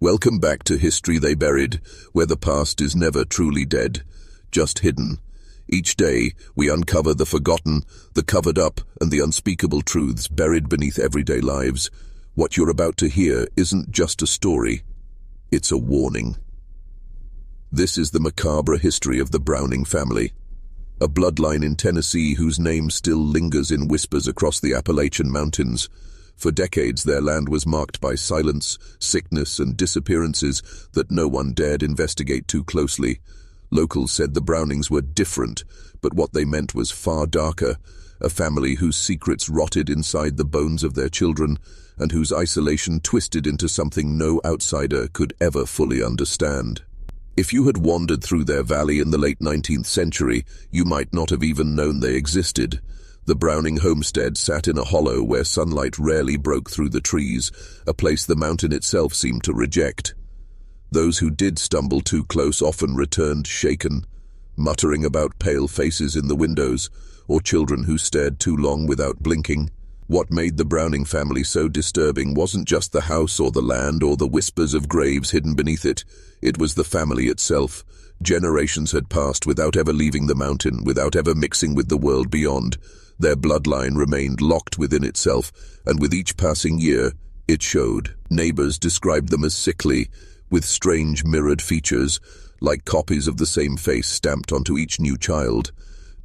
Welcome back to History They Buried, where the past is never truly dead, just hidden. Each day, we uncover the forgotten, the covered up, and the unspeakable truths buried beneath everyday lives. What you're about to hear isn't just a story, it's a warning. This is the macabre history of the Browning family, a bloodline in Tennessee whose name still lingers in whispers across the Appalachian Mountains. For decades, their land was marked by silence, sickness, and disappearances that no one dared investigate too closely. Locals said the Brownings were different, but what they meant was far darker, a family whose secrets rotted inside the bones of their children and whose isolation twisted into something no outsider could ever fully understand. If you had wandered through their valley in the late 19th century, you might not have even known they existed. The Browning homestead sat in a hollow where sunlight rarely broke through the trees, a place the mountain itself seemed to reject. Those who did stumble too close often returned shaken, muttering about pale faces in the windows, or children who stared too long without blinking. What made the Browning family so disturbing wasn't just the house or the land or the whispers of graves hidden beneath it. It was the family itself. Generations had passed without ever leaving the mountain, without ever mixing with the world beyond. Their bloodline remained locked within itself, and with each passing year, it showed. Neighbors described them as sickly, with strange mirrored features, like copies of the same face stamped onto each new child.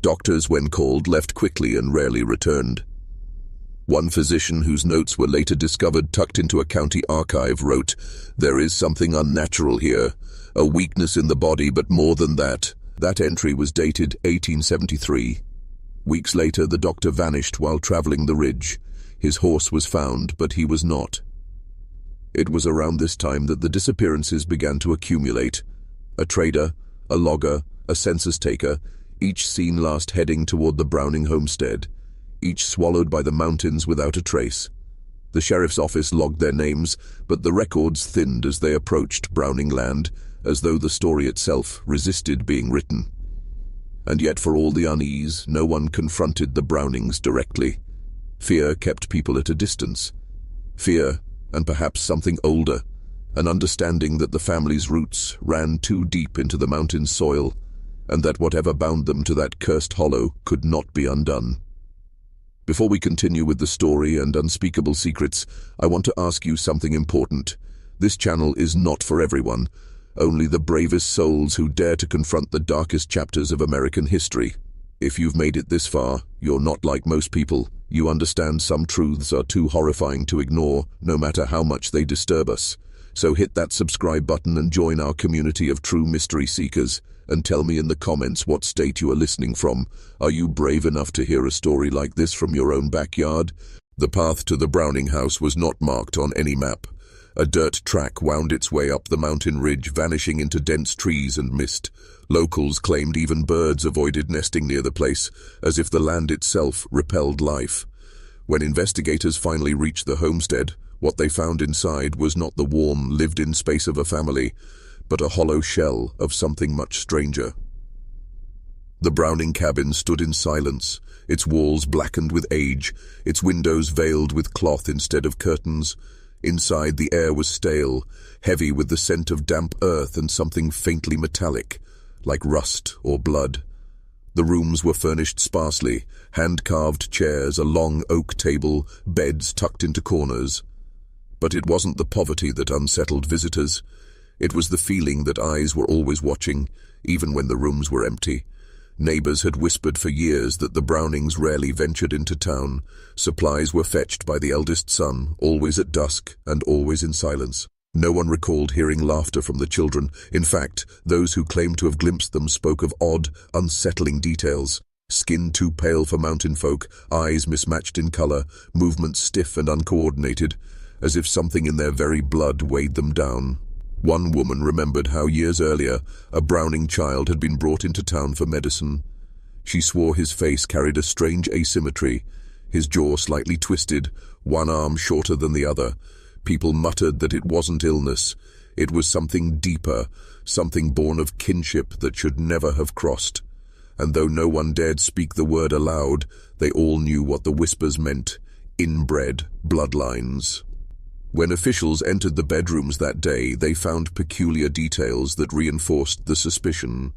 Doctors, when called, left quickly and rarely returned. One physician, whose notes were later discovered tucked into a county archive, wrote, "There is something unnatural here, a weakness in the body, but more than that." That entry was dated 1873. Weeks later, the doctor vanished while traveling the ridge. His horse was found, but he was not. It was around this time that the disappearances began to accumulate. A trader, a logger, a census taker, each seen last heading toward the Browning homestead, each swallowed by the mountains without a trace. The sheriff's office logged their names, but the records thinned as they approached Browning land, as though the story itself resisted being written. And yet, for all the unease, no one confronted the Brownings directly. Fear kept people at a distance. Fear, and perhaps something older, an understanding that the family's roots ran too deep into the mountain soil, and that whatever bound them to that cursed hollow could not be undone. Before we continue with the story and unspeakable secrets, I want to ask you something important. This channel is not for everyone. Only the bravest souls who dare to confront the darkest chapters of American history. If you've made it this far, you're not like most people. You understand some truths are too horrifying to ignore, no matter how much they disturb us. So hit that subscribe button and join our community of true mystery seekers. And tell me in the comments what state you are listening from. Are you brave enough to hear a story like this from your own backyard? The path to the Browning house was not marked on any map. A dirt track wound its way up the mountain ridge, vanishing into dense trees and mist. Locals claimed even birds avoided nesting near the place, as if the land itself repelled life. When investigators finally reached the homestead, what they found inside was not the warm, lived-in space of a family, but a hollow shell of something much stranger. The Browning cabin stood in silence, its walls blackened with age, its windows veiled with cloth instead of curtains. Inside, the air was stale, heavy with the scent of damp earth and something faintly metallic, like rust or blood. The rooms were furnished sparsely, hand-carved chairs, a long oak table, beds tucked into corners. But it wasn't the poverty that unsettled visitors. It was the feeling that eyes were always watching, even when the rooms were empty. Neighbors had whispered for years that the Brownings rarely ventured into town. Supplies were fetched by the eldest son, always at dusk and always in silence. No one recalled hearing laughter from the children. In fact, those who claimed to have glimpsed them spoke of odd, unsettling details. Skin too pale for mountain folk, eyes mismatched in color, movements stiff and uncoordinated, as if something in their very blood weighed them down. One woman remembered how years earlier, a Browning child had been brought into town for medicine. She swore his face carried a strange asymmetry, his jaw slightly twisted, one arm shorter than the other. People muttered that it wasn't illness. It was something deeper, something born of kinship that should never have crossed. And though no one dared speak the word aloud, they all knew what the whispers meant: inbred bloodlines. When officials entered the bedrooms that day, they found peculiar details that reinforced the suspicion.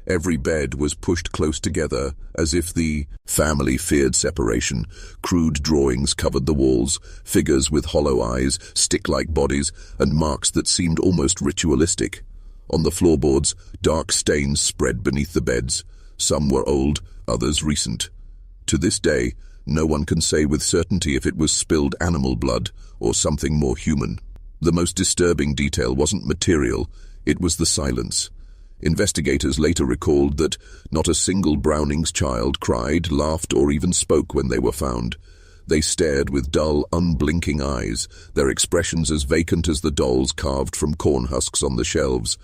Every bed was pushed close together, as if the family feared separation. Crude drawings covered the walls, figures with hollow eyes, stick-like bodies, and marks that seemed almost ritualistic. On the floorboards, dark stains spread beneath the beds. Some were old, others recent. To this day, no one can say with certainty if it was spilled animal blood or something more human. The most disturbing detail wasn't material, it was the silence. Investigators later recalled that not a single Browning's child cried, laughed, or even spoke when they were found. They stared with dull, unblinking eyes, their expressions as vacant as the dolls carved from corn husks on the shelves,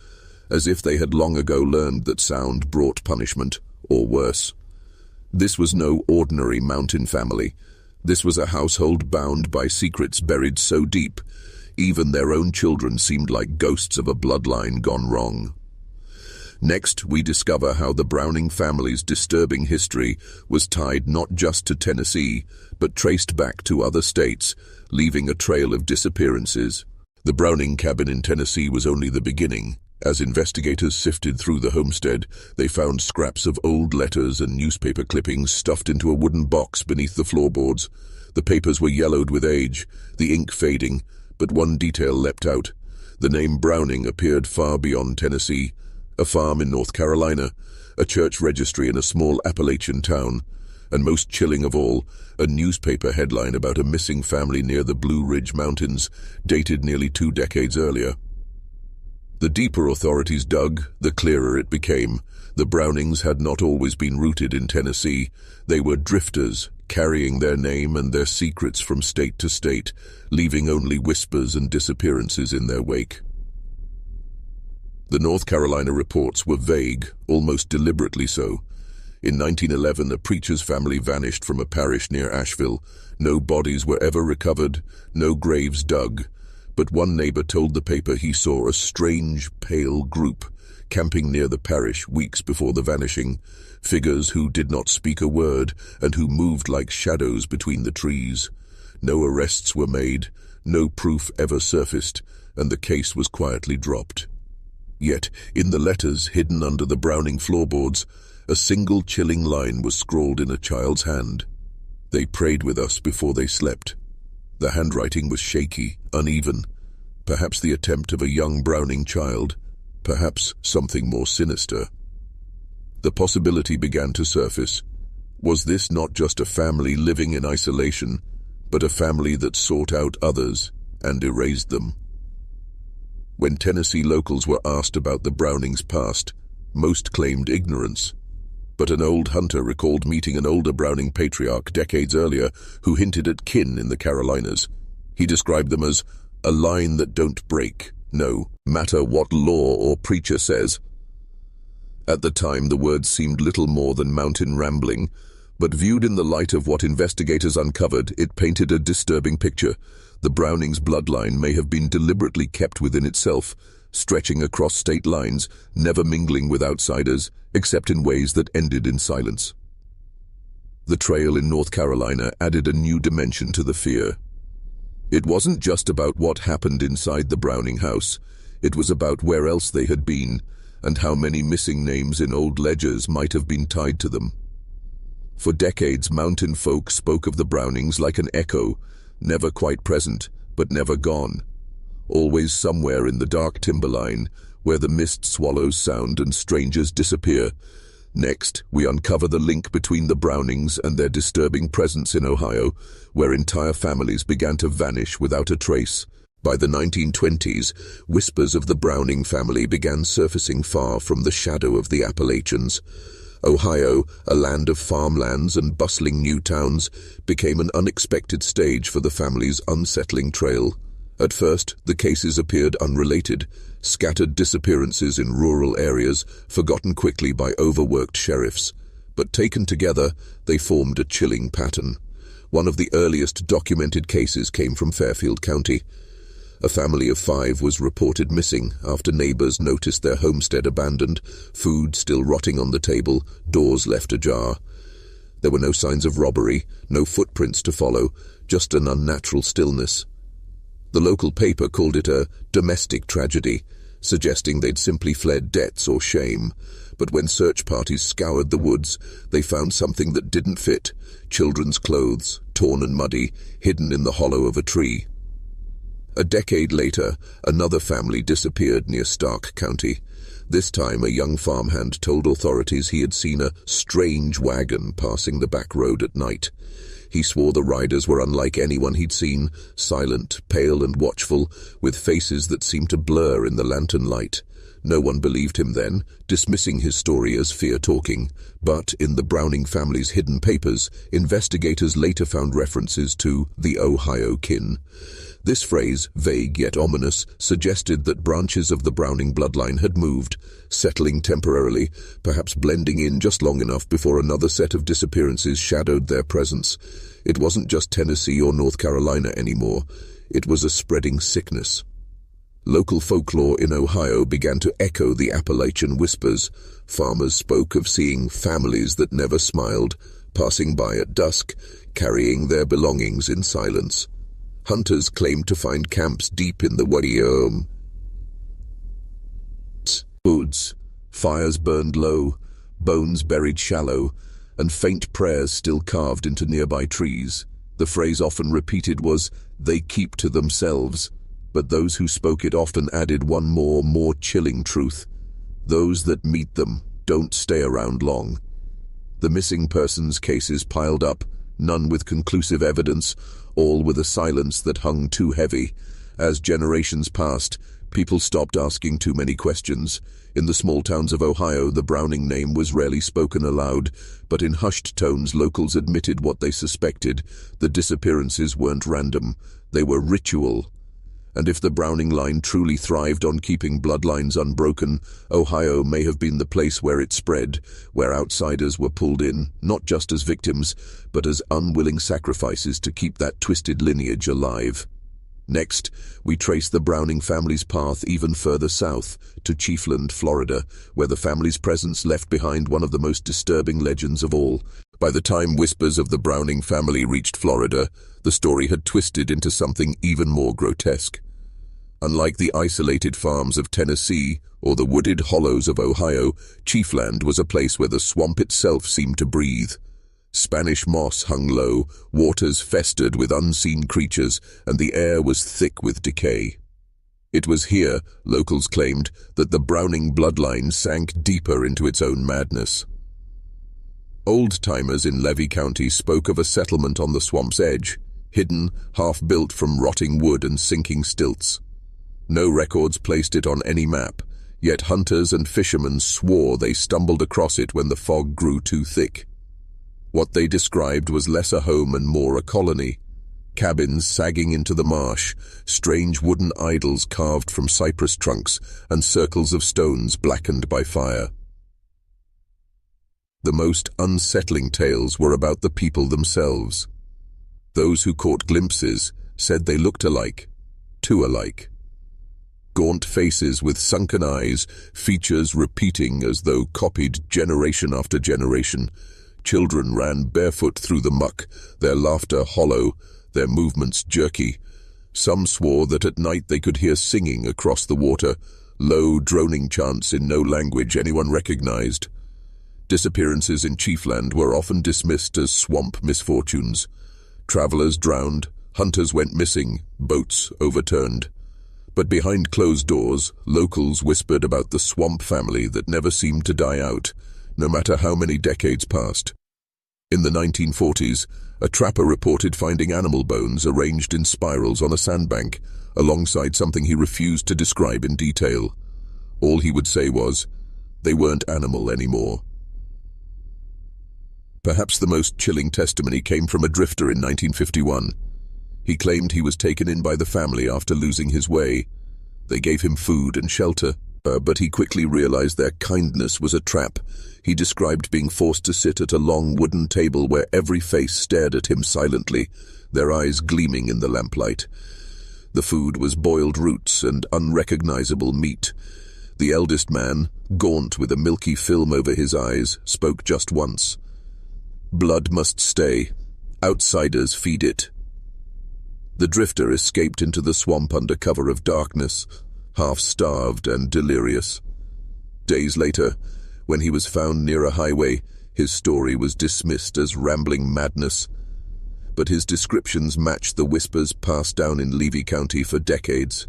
as if they had long ago learned that sound brought punishment, or worse. This was no ordinary mountain family. This was a household bound by secrets buried so deep, even their own children seemed like ghosts of a bloodline gone wrong. Next, we discover how the Browning family's disturbing history was tied not just to Tennessee, but traced back to other states, leaving a trail of disappearances. The Browning cabin in Tennessee was only the beginning. As investigators sifted through the homestead, they found scraps of old letters and newspaper clippings stuffed into a wooden box beneath the floorboards. The papers were yellowed with age, the ink fading, but one detail leapt out. The name Browning appeared far beyond Tennessee. A farm in North Carolina, a church registry in a small Appalachian town, and most chilling of all, a newspaper headline about a missing family near the Blue Ridge Mountains, dated nearly 2 decades earlier. The deeper authorities dug, the clearer it became. The Brownings had not always been rooted in Tennessee. They were drifters, carrying their name and their secrets from state to state, leaving only whispers and disappearances in their wake. The North Carolina reports were vague, almost deliberately so. In 1911, a preacher's family vanished from a parish near Asheville. No bodies were ever recovered, no graves dug. But one neighbor told the paper he saw a strange, pale group camping near the parish weeks before the vanishing, figures who did not speak a word and who moved like shadows between the trees. No arrests were made, no proof ever surfaced, and the case was quietly dropped. Yet, in the letters hidden under the Browning floorboards, a single chilling line was scrawled in a child's hand. They prayed with us before they slept. The handwriting was shaky, uneven. Perhaps the attempt of a young Browning child, perhaps something more sinister. The possibility began to surface. Was this not just a family living in isolation, but a family that sought out others and erased them? When Tennessee locals were asked about the Brownings' past, most claimed ignorance. But an old hunter recalled meeting an older Browning patriarch decades earlier who hinted at kin in the Carolinas. He described them as a line that don't break, no matter what law or preacher says. At the time, the words seemed little more than mountain rambling, but viewed in the light of what investigators uncovered, it painted a disturbing picture. The Brownings' bloodline may have been deliberately kept within itself, stretching across state lines, never mingling with outsiders, except in ways that ended in silence. The trail in North Carolina added a new dimension to the fear. It wasn't just about what happened inside the Browning house. It was about where else they had been, and how many missing names in old ledgers might have been tied to them. For decades, mountain folk spoke of the Brownings like an echo, never quite present, but never gone. Always somewhere in the dark timberline, where the mist swallows sound and strangers disappear. Next, we uncover the link between the Brownings and their disturbing presence in Ohio, where entire families began to vanish without a trace. By the 1920s, whispers of the Browning family began surfacing far from the shadow of the Appalachians. Ohio, a land of farmlands and bustling new towns, became an unexpected stage for the family's unsettling trail. At first, the cases appeared unrelated, scattered disappearances in rural areas, forgotten quickly by overworked sheriffs. But taken together, they formed a chilling pattern. One of the earliest documented cases came from Fairfield County. A family of 5 was reported missing after neighbors noticed their homestead abandoned, food still rotting on the table, doors left ajar. There were no signs of robbery, no footprints to follow, just an unnatural stillness. The local paper called it a domestic tragedy, suggesting they'd simply fled debts or shame. But when search parties scoured the woods, they found something that didn't fit: children's clothes, torn and muddy, hidden in the hollow of a tree. A decade later, another family disappeared near Stark County. This time, a young farmhand told authorities he had seen a strange wagon passing the back road at night. He swore the riders were unlike anyone he'd seen, silent, pale and watchful, with faces that seemed to blur in the lantern light. No one believed him then, dismissing his story as fear-talking. But in the Browning family's hidden papers, investigators later found references to the Ohio kin. This phrase, vague yet ominous, suggested that branches of the Browning bloodline had moved, settling temporarily, perhaps blending in just long enough before another set of disappearances shadowed their presence. It wasn't just Tennessee or North Carolina anymore. It was a spreading sickness. Local folklore in Ohio began to echo the Appalachian whispers. Farmers spoke of seeing families that never smiled, passing by at dusk, carrying their belongings in silence. Hunters claimed to find camps deep in the woods, fires burned low, bones buried shallow, and faint prayers still carved into nearby trees. The phrase often repeated was, "They keep to themselves," but those who spoke it often added one more chilling truth: those that meet them don't stay around long. The missing persons cases piled up, none with conclusive evidence, all with a silence that hung too heavy. As generations passed, people stopped asking too many questions. In the small towns of Ohio, the Browning name was rarely spoken aloud, but in hushed tones locals admitted what they suspected: the disappearances weren't random, they were ritual. And if the Browning line truly thrived on keeping bloodlines unbroken, Ohio may have been the place where it spread, where outsiders were pulled in, not just as victims, but as unwilling sacrifices to keep that twisted lineage alive. Next, we trace the Browning family's path even further south, to Chiefland, Florida, where the family's presence left behind one of the most disturbing legends of all. By the time whispers of the Browning family reached Florida, the story had twisted into something even more grotesque. Unlike the isolated farms of Tennessee or the wooded hollows of Ohio, Chiefland was a place where the swamp itself seemed to breathe. Spanish moss hung low, waters festered with unseen creatures, and the air was thick with decay. It was here, locals claimed, that the Browning bloodline sank deeper into its own madness. Old-timers in Levy County spoke of a settlement on the swamp's edge, hidden, half-built from rotting wood and sinking stilts. No records placed it on any map, yet hunters and fishermen swore they stumbled across it when the fog grew too thick. What they described was less a home and more a colony. Cabins sagging into the marsh, strange wooden idols carved from cypress trunks, and circles of stones blackened by fire. The most unsettling tales were about the people themselves. Those who caught glimpses said they looked alike, too alike. Gaunt faces with sunken eyes, features repeating as though copied generation after generation. Children ran barefoot through the muck, their laughter hollow, their movements jerky. Some swore that at night they could hear singing across the water, low, droning chants in no language anyone recognized. Disappearances in Chiefland were often dismissed as swamp misfortunes. Travelers drowned, hunters went missing, boats overturned. But behind closed doors, locals whispered about the swamp family that never seemed to die out, no matter how many decades passed. In the 1940s, a trapper reported finding animal bones arranged in spirals on a sandbank, alongside something he refused to describe in detail. All he would say was, they weren't animal anymore. Perhaps the most chilling testimony came from a drifter in 1951. He claimed he was taken in by the family after losing his way. They gave him food and shelter, but he quickly realized their kindness was a trap. He described being forced to sit at a long wooden table where every face stared at him silently, their eyes gleaming in the lamplight. The food was boiled roots and unrecognizable meat. The eldest man, gaunt with a milky film over his eyes, spoke just once. Blood must stay. Outsiders feed it. The drifter escaped into the swamp under cover of darkness, half-starved and delirious. Days later, when he was found near a highway, his story was dismissed as rambling madness. But his descriptions matched the whispers passed down in Levy County for decades.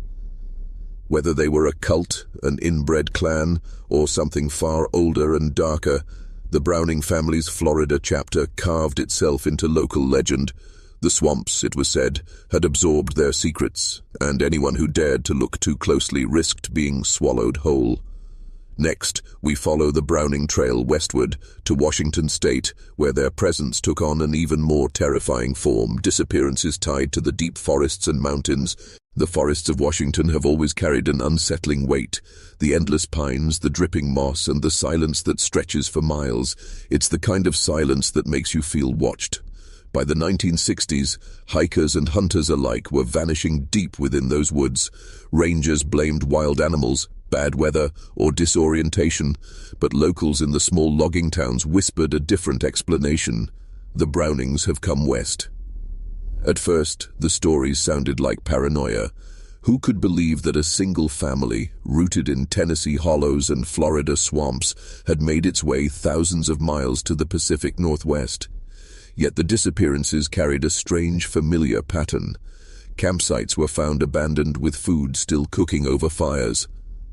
Whether they were a cult, an inbred clan, or something far older and darker, the Browning family's Florida chapter carved itself into local legend. The swamps, it was said, had absorbed their secrets, and anyone who dared to look too closely risked being swallowed whole. Next, we follow the Browning Trail westward to Washington state, where their presence took on an even more terrifying form, disappearances tied to the deep forests and mountains. The forests of Washington have always carried an unsettling weight. The endless pines, the dripping moss, and the silence that stretches for miles. It's the kind of silence that makes you feel watched. By the 1960s, hikers and hunters alike were vanishing deep within those woods. Rangers blamed wild animals, bad weather, or disorientation, but locals in the small logging towns whispered a different explanation. The Brownings have come west. At first, the stories sounded like paranoia. Who could believe that a single family, rooted in Tennessee hollows and Florida swamps, had made its way thousands of miles to the Pacific Northwest? Yet the disappearances carried a strange, familiar pattern. Campsites were found abandoned with food still cooking over fires.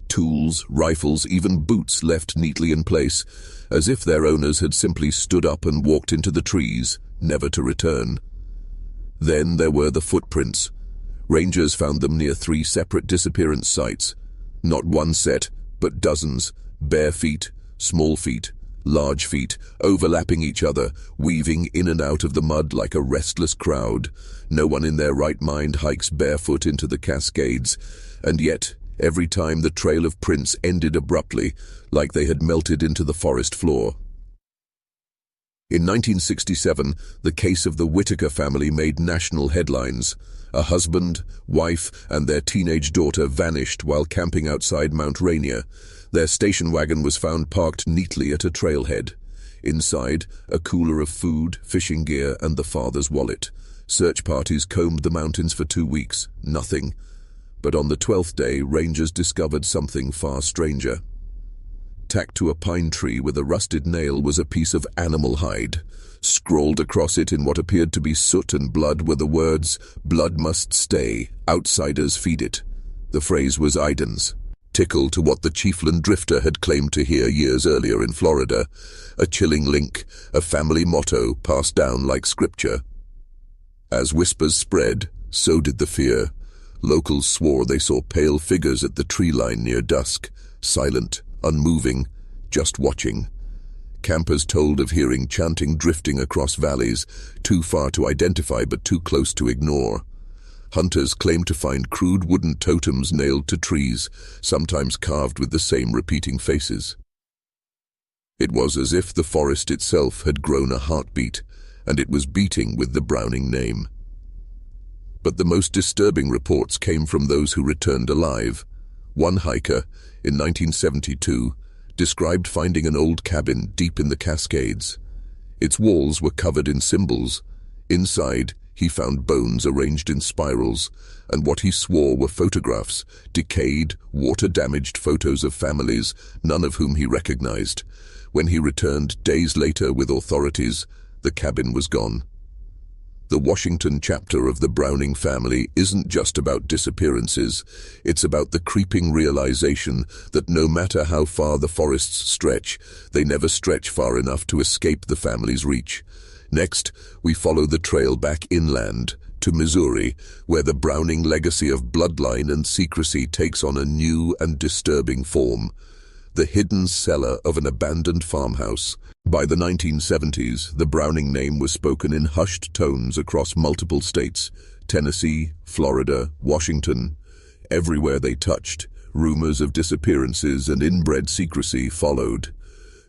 Tools, rifles, even boots left neatly in place, as if their owners had simply stood up and walked into the trees, never to return. Then there were the footprints. Rangers found them near 3 separate disappearance sites. Not one set, but dozens. Bare feet, small feet, large feet, overlapping each other, weaving in and out of the mud like a restless crowd. No one in their right mind hikes barefoot into the Cascades, and yet, every time the trail of prints ended abruptly, like they had melted into the forest floor. In 1967, the case of the Whitaker family made national headlines. A husband, wife, and their teenage daughter vanished while camping outside Mount Rainier. Their station wagon was found parked neatly at a trailhead. Inside, a cooler of food, fishing gear, and the father's wallet. Search parties combed the mountains for 2 weeks. Nothing. But on the 12th day, rangers discovered something far stranger. Tacked to a pine tree with a rusted nail was a piece of animal hide. Scrawled across it in what appeared to be soot and blood were the words, "Blood must stay, outsiders feed it." The phrase was Aiden's, tickle to what the Chiefland drifter had claimed to hear years earlier in Florida. A chilling link, a family motto passed down like scripture. As whispers spread, so did the fear. Locals swore they saw pale figures at the tree line near dusk, silent, unmoving, just watching. Campers told of hearing chanting drifting across valleys, too far to identify but too close to ignore. Hunters claimed to find crude wooden totems nailed to trees, sometimes carved with the same repeating faces. It was as if the forest itself had grown a heartbeat, and it was beating with the Browning name. But the most disturbing reports came from those who returned alive. One hiker, in 1972, described finding an old cabin deep in the Cascades. Its walls were covered in symbols. Inside, he found bones arranged in spirals, and what he swore were photographs, decayed, water-damaged photos of families, none of whom he recognized. When he returned days later with authorities, the cabin was gone. The Washington chapter of the Browning family isn't just about disappearances. It's about the creeping realization that no matter how far the forests stretch, they never stretch far enough to escape the family's reach. Next, we follow the trail back inland to Missouri, where the Browning legacy of bloodline and secrecy takes on a new and disturbing form. The hidden cellar of an abandoned farmhouse. By the 1970s, the Browning name was spoken in hushed tones across multiple states: Tennessee, Florida, Washington. Everywhere they touched, rumors of disappearances and inbred secrecy followed.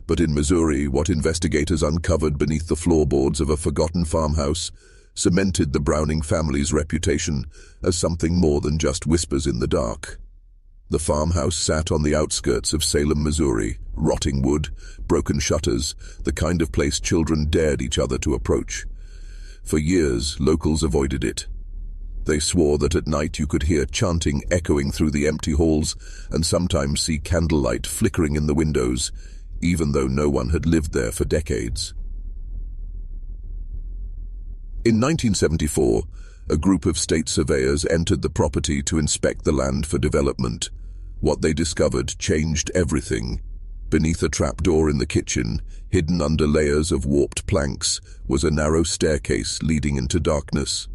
But in Missouri, what investigators uncovered beneath the floorboards of a forgotten farmhouse cemented the Browning family's reputation as something more than just whispers in the dark. The farmhouse sat on the outskirts of Salem, Missouri, rotting wood, broken shutters, the kind of place children dared each other to approach. For years, locals avoided it. They swore that at night you could hear chanting echoing through the empty halls and sometimes see candlelight flickering in the windows, even though no one had lived there for decades. In 1974, a group of state surveyors entered the property to inspect the land for development. What they discovered changed everything. Beneath a trapdoor in the kitchen, hidden under layers of warped planks, was a narrow staircase leading into darkness.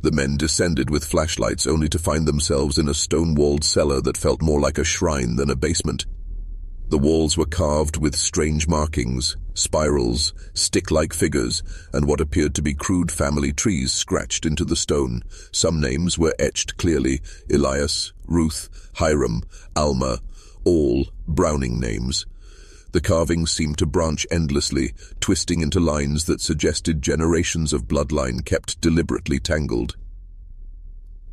The men descended with flashlights only to find themselves in a stone-walled cellar that felt more like a shrine than a basement. The walls were carved with strange markings, spirals, stick-like figures, and what appeared to be crude family trees scratched into the stone. Some names were etched clearly: Elias, Ruth, Hiram, Alma, all Browning names. The carvings seemed to branch endlessly, twisting into lines that suggested generations of bloodline kept deliberately tangled.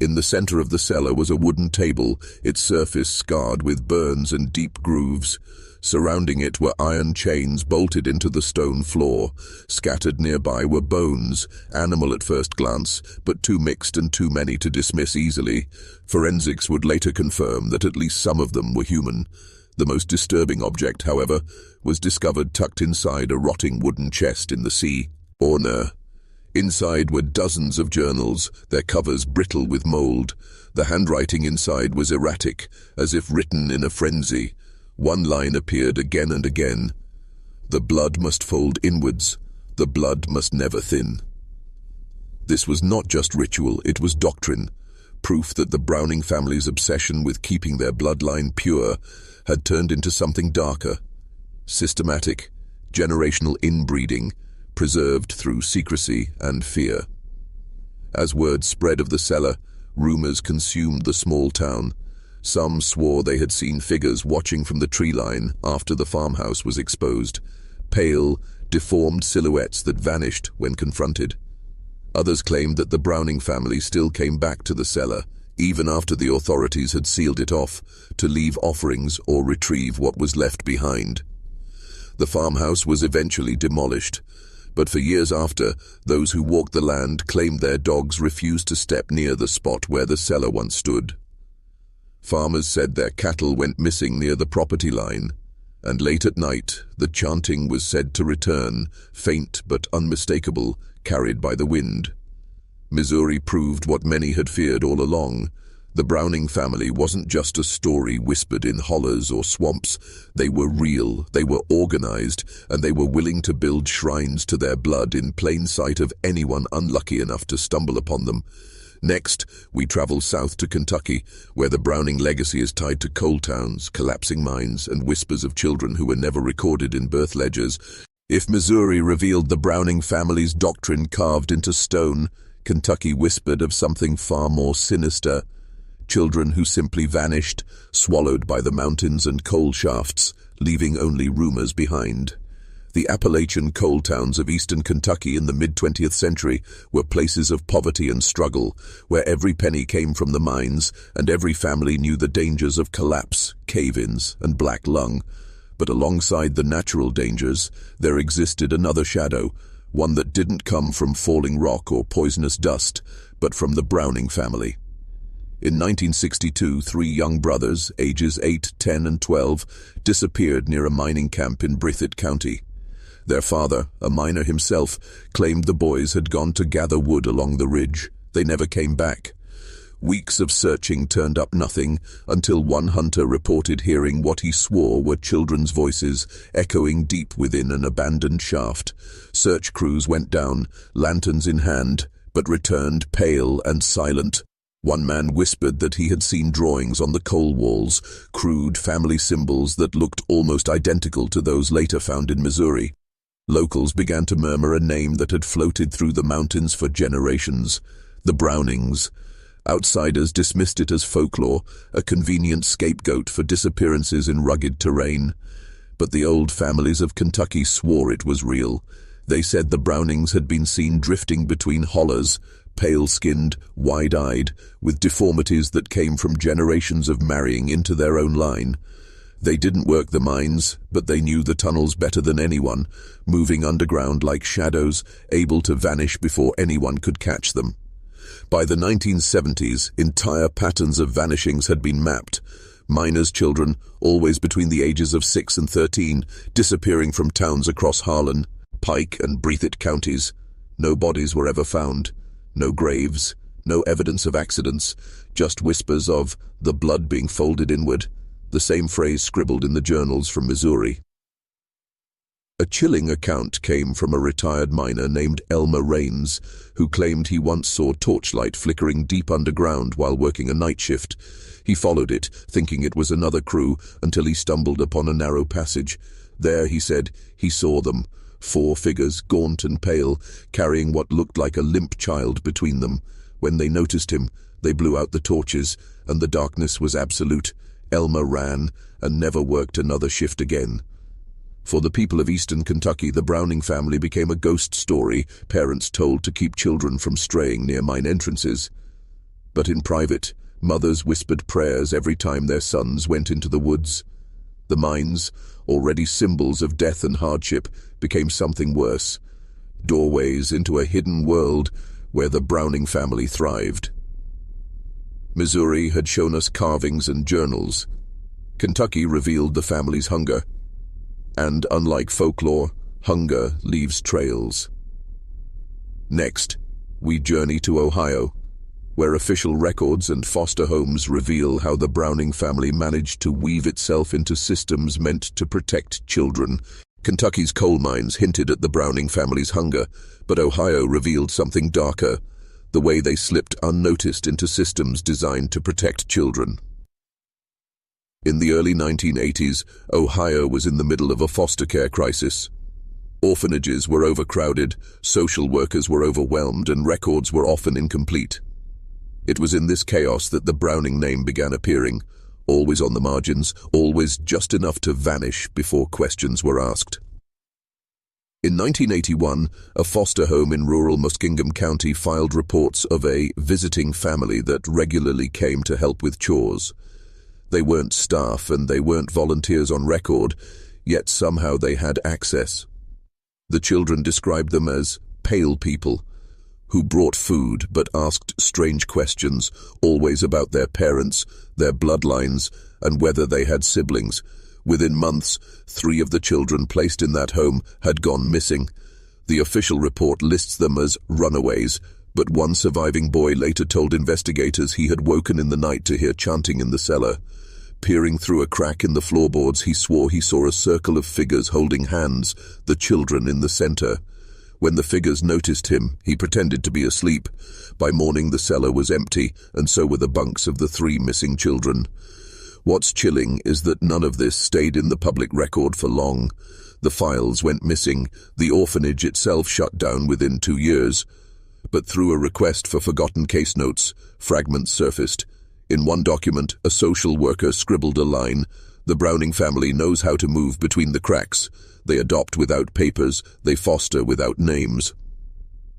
In the center of the cellar was a wooden table, its surface scarred with burns and deep grooves. Surrounding it were iron chains bolted into the stone floor. Scattered nearby were bones, animal at first glance, but too mixed and too many to dismiss easily. Forensics would later confirm that at least some of them were human. The most disturbing object, however, was discovered tucked inside a rotting wooden chest in the sea. Orner. Inside were dozens of journals, their covers brittle with mold. The handwriting inside was erratic, as if written in a frenzy. One line appeared again and again. The blood must fold inwards. The blood must never thin. This was not just ritual, it was doctrine. Proof that the Browning family's obsession with keeping their bloodline pure had turned into something darker. Systematic, generational inbreeding, preserved through secrecy and fear. As word spread of the cellar, rumors consumed the small town. Some swore they had seen figures watching from the tree line after the farmhouse was exposed, pale, deformed silhouettes that vanished when confronted. Others claimed that the Browning family still came back to the cellar, even after the authorities had sealed it off, to leave offerings or retrieve what was left behind. The farmhouse was eventually demolished, but for years after, those who walked the land claimed their dogs refused to step near the spot where the cellar once stood. Farmers said their cattle went missing near the property line, and late at night, the chanting was said to return, faint but unmistakable, carried by the wind. Missouri proved what many had feared all along. The Browning family wasn't just a story whispered in hollers or swamps. They were real, they were organized, and they were willing to build shrines to their blood in plain sight of anyone unlucky enough to stumble upon them. Next, we travel south to Kentucky, where the Browning legacy is tied to coal towns, collapsing mines, and whispers of children who were never recorded in birth ledgers. If Missouri revealed the Browning family's doctrine carved into stone, Kentucky whispered of something far more sinister. Children who simply vanished, swallowed by the mountains and coal shafts, leaving only rumors behind. The Appalachian coal towns of eastern Kentucky in the mid-20th century were places of poverty and struggle, where every penny came from the mines and every family knew the dangers of collapse, cave-ins, and black lung. But alongside the natural dangers, there existed another shadow, one that didn't come from falling rock or poisonous dust, but from the Browning family. In 1962, 3 young brothers, ages 8, 10, and 12, disappeared near a mining camp in Breathitt County. Their father, a miner himself, claimed the boys had gone to gather wood along the ridge. They never came back. Weeks of searching turned up nothing, until one hunter reported hearing what he swore were children's voices echoing deep within an abandoned shaft. Search crews went down, lanterns in hand, but returned pale and silent. One man whispered that he had seen drawings on the coal walls, crude family symbols that looked almost identical to those later found in Missouri. Locals began to murmur a name that had floated through the mountains for generations: the Brownings. Outsiders dismissed it as folklore, a convenient scapegoat for disappearances in rugged terrain. But the old families of Kentucky swore it was real. They said the Brownings had been seen drifting between hollers, pale-skinned, wide-eyed, with deformities that came from generations of marrying into their own line. They didn't work the mines, but they knew the tunnels better than anyone, moving underground like shadows, able to vanish before anyone could catch them. By the 1970s, entire patterns of vanishings had been mapped. Minors' children, always between the ages of 6 and 13, disappearing from towns across Harlan, Pike and Breathitt counties. No bodies were ever found. No graves. No evidence of accidents. Just whispers of the blood being folded inward. The same phrase scribbled in the journals from Missouri. A chilling account came from a retired miner named Elmer Raines, who claimed he once saw torchlight flickering deep underground while working a night shift. He followed it, thinking it was another crew, until he stumbled upon a narrow passage. There, he said, he saw them, 4 figures, gaunt and pale, carrying what looked like a limp child between them. When they noticed him, they blew out the torches, and the darkness was absolute. Elmer ran, and never worked another shift again. For the people of eastern Kentucky, the Browning family became a ghost story, parents told to keep children from straying near mine entrances. But in private, mothers whispered prayers every time their sons went into the woods. The mines, already symbols of death and hardship, became something worse. Doorways into a hidden world where the Browning family thrived. Missouri had shown us carvings and journals. Kentucky revealed the family's hunger. And unlike folklore, hunger leaves trails. Next, we journey to Ohio, where official records and foster homes reveal how the Browning family managed to weave itself into systems meant to protect children. Kentucky's coal mines hinted at the Browning family's hunger, but Ohio revealed something darker, the way they slipped unnoticed into systems designed to protect children. In the early 1980s, Ohio was in the middle of a foster care crisis. Orphanages were overcrowded, social workers were overwhelmed, and records were often incomplete. It was in this chaos that the Browning name began appearing, always on the margins, always just enough to vanish before questions were asked. In 1981, a foster home in rural Muskingum County filed reports of a visiting family that regularly came to help with chores. They weren't staff and they weren't volunteers on record, yet somehow they had access. The children described them as pale people, who brought food but asked strange questions, always about their parents, their bloodlines, and whether they had siblings. Within months, 3 of the children placed in that home had gone missing. The official report lists them as runaways, but one surviving boy later told investigators he had woken in the night to hear chanting in the cellar. Peering through a crack in the floorboards, he swore he saw a circle of figures holding hands, the children in the center. When the figures noticed him, he pretended to be asleep. By morning, the cellar was empty, and so were the bunks of the 3 missing children. What's chilling is that none of this stayed in the public record for long. The files went missing, the orphanage itself shut down within 2 years. But through a request for forgotten case notes, fragments surfaced. In one document, a social worker scribbled a line, "The Browning family knows how to move between the cracks. They adopt without papers, they foster without names."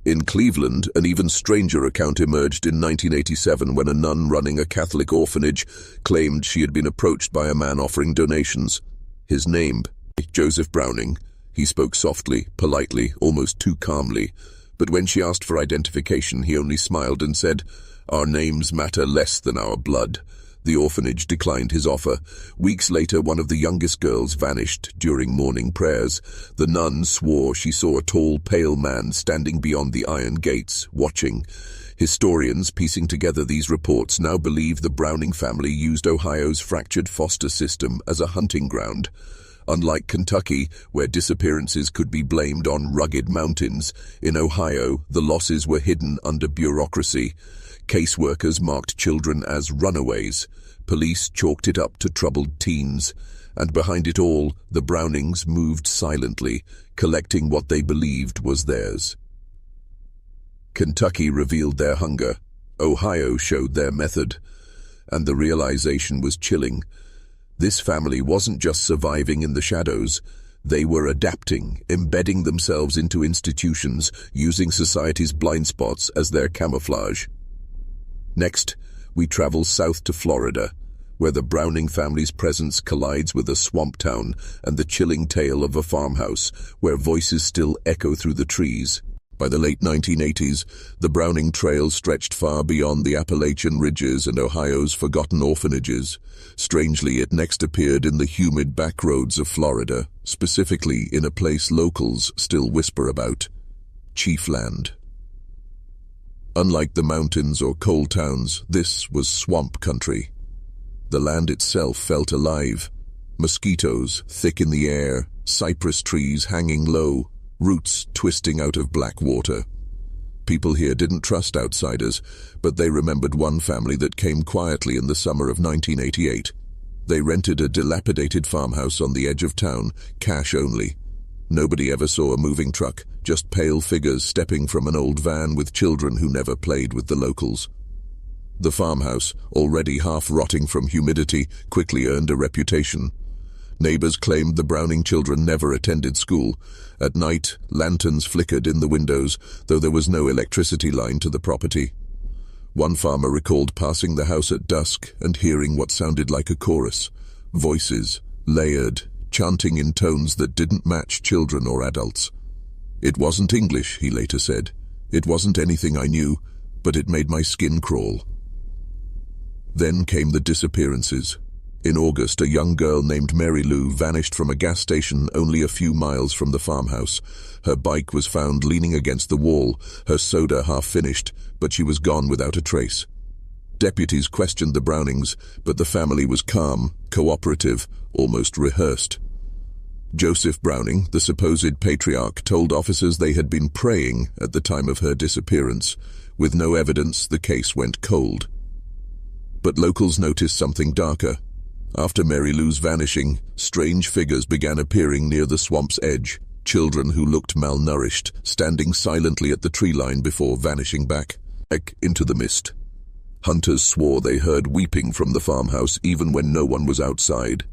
In Cleveland, an even stranger account emerged in 1987 when a nun running a Catholic orphanage claimed she had been approached by a man offering donations. His name, Joseph Browning. He spoke softly, politely, almost too calmly. But when she asked for identification, he only smiled and said, "Our names matter less than our blood." The orphanage declined his offer. Weeks later, one of the youngest girls vanished during morning prayers. The nun swore she saw a tall, pale man standing beyond the iron gates, watching. Historians piecing together these reports now believe the Browning family used Ohio's fractured foster system as a hunting ground. Unlike Kentucky, where disappearances could be blamed on rugged mountains, in Ohio, the losses were hidden under bureaucracy. Caseworkers marked children as runaways. Police chalked it up to troubled teens. And behind it all, the Brownings moved silently, collecting what they believed was theirs. Kentucky revealed their hunger. Ohio showed their method. And the realization was chilling. This family wasn't just surviving in the shadows. They were adapting, embedding themselves into institutions, using society's blind spots as their camouflage. Next, we travel south to Florida, where the Browning family's presence collides with a swamp town and the chilling tale of a farmhouse where voices still echo through the trees. By the late 1980s, the Browning Trail stretched far beyond the Appalachian ridges and Ohio's forgotten orphanages. Strangely, it next appeared in the humid backroads of Florida, specifically in a place locals still whisper about: Chiefland. Unlike the mountains or coal towns, this was swamp country. The land itself felt alive. Mosquitoes thick in the air, cypress trees hanging low, roots twisting out of black water. People here didn't trust outsiders, but they remembered one family that came quietly in the summer of 1988. They rented a dilapidated farmhouse on the edge of town, cash only. Nobody ever saw a moving truck, just pale figures stepping from an old van with children who never played with the locals. The farmhouse, already half rotting from humidity, quickly earned a reputation. Neighbors claimed the Browning children never attended school. At night, lanterns flickered in the windows, though there was no electricity line to the property. One farmer recalled passing the house at dusk and hearing what sounded like a chorus. Voices, layered, chanting in tones that didn't match children or adults. It wasn't English, he later said. It wasn't anything I knew, but it made my skin crawl. Then came the disappearances. In August, a young girl named Mary Lou vanished from a gas station only a few miles from the farmhouse. Her bike was found leaning against the wall, her soda half finished, but she was gone without a trace. Deputies questioned the Brownings, but the family was calm, cooperative, almost rehearsed. Joseph Browning, the supposed patriarch, told officers they had been praying at the time of her disappearance. With no evidence, the case went cold. But locals noticed something darker. After Mary Lou's vanishing, strange figures began appearing near the swamp's edge, children who looked malnourished, standing silently at the tree line before vanishing back into the mist. Hunters swore they heard weeping from the farmhouse even when no one was outside.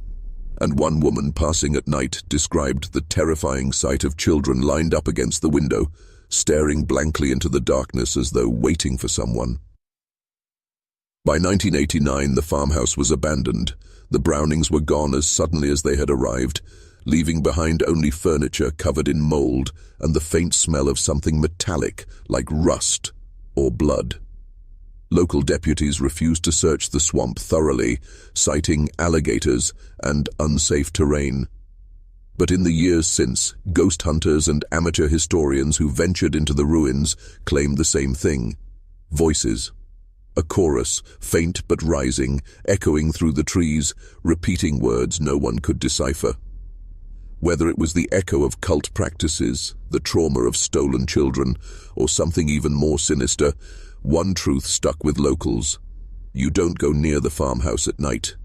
And one woman passing at night described the terrifying sight of children lined up against the window, staring blankly into the darkness as though waiting for someone. By 1989, the farmhouse was abandoned. The Brownings were gone as suddenly as they had arrived, leaving behind only furniture covered in mold and the faint smell of something metallic like rust or blood. Local deputies refused to search the swamp thoroughly, citing alligators and unsafe terrain. But in the years since, ghost hunters and amateur historians who ventured into the ruins claimed the same thing: voices. A chorus, faint but rising, echoing through the trees, repeating words no one could decipher. Whether it was the echo of cult practices, the trauma of stolen children, or something even more sinister, one truth stuck with locals: you don't go near the farmhouse at night.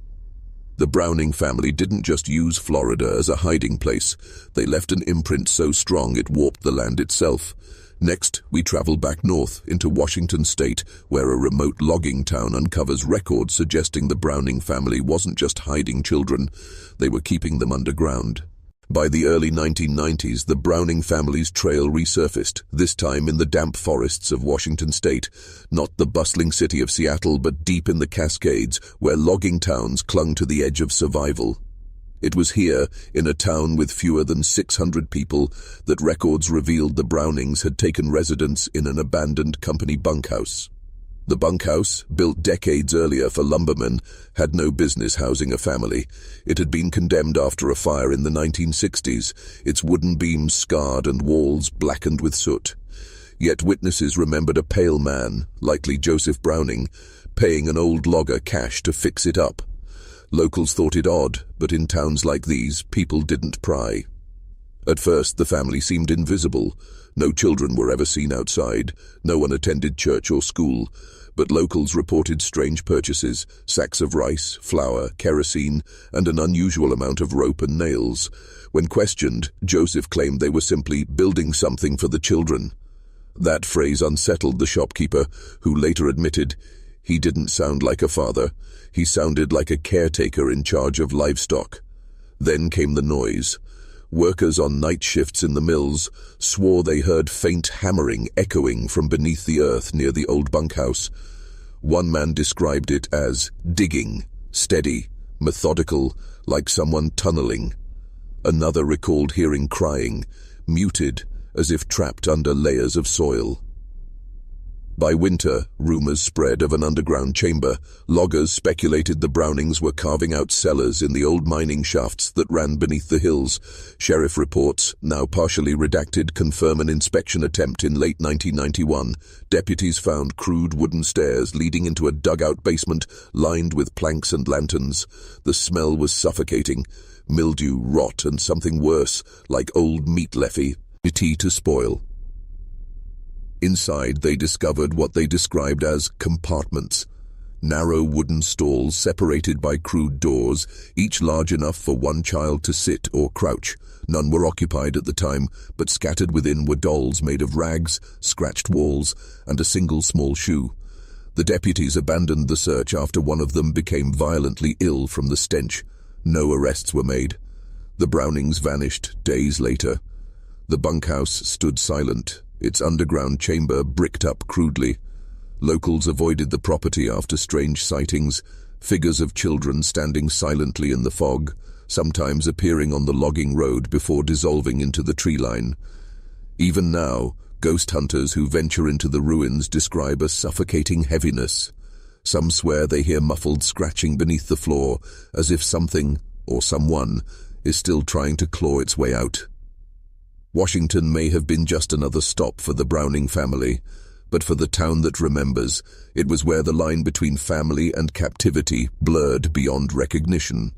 The Browning family didn't just use Florida as a hiding place. They left an imprint so strong it warped the land itself. Next, we travel back north into Washington state, where a remote logging town uncovers records suggesting the Browning family wasn't just hiding children, they were keeping them underground. By the early 1990s, the Browning family's trail resurfaced, this time in the damp forests of Washington state, not the bustling city of Seattle, but deep in the Cascades, where logging towns clung to the edge of survival. It was here, in a town with fewer than 600 people, that records revealed the Brownings had taken residence in an abandoned company bunkhouse. The bunkhouse, built decades earlier for lumbermen, had no business housing a family. It had been condemned after a fire in the 1960s, its wooden beams scarred and walls blackened with soot. Yet witnesses remembered a pale man, likely Joseph Browning, paying an old logger cash to fix it up. Locals thought it odd, but in towns like these, people didn't pry. At first, the family seemed invisible. No children were ever seen outside. No one attended church or school. But locals reported strange purchases: sacks of rice, flour, kerosene, and an unusual amount of rope and nails. When questioned, Joseph claimed they were simply building something for the children. That phrase unsettled the shopkeeper, who later admitted he didn't sound like a father. He sounded like a caretaker in charge of livestock. Then came the noise. Workers on night shifts in the mills swore they heard faint hammering echoing from beneath the earth near the old bunkhouse. One man described it as digging, steady, methodical, like someone tunneling. Another recalled hearing crying, muted, as if trapped under layers of soil. By winter, rumors spread of an underground chamber. Loggers speculated the Brownings were carving out cellars in the old mining shafts that ran beneath the hills. Sheriff reports, now partially redacted, confirm an inspection attempt in late 1991. Deputies found crude wooden stairs leading into a dugout basement lined with planks and lanterns. The smell was suffocating. Mildew, rot, and something worse, like old meat leffy, tea to spoil. Inside, they discovered what they described as compartments. Narrow wooden stalls separated by crude doors, each large enough for one child to sit or crouch. None were occupied at the time, but scattered within were dolls made of rags, scratched walls, and a single small shoe. The deputies abandoned the search after one of them became violently ill from the stench. No arrests were made. The Brownings vanished days later. The bunkhouse stood silent, its underground chamber bricked up crudely. Locals avoided the property after strange sightings, figures of children standing silently in the fog, sometimes appearing on the logging road before dissolving into the tree line. Even now, ghost hunters who venture into the ruins describe a suffocating heaviness. Some swear they hear muffled scratching beneath the floor, as if something, or someone, is still trying to claw its way out. Washington may have been just another stop for the Browning family, but for the town that remembers, it was where the line between family and captivity blurred beyond recognition.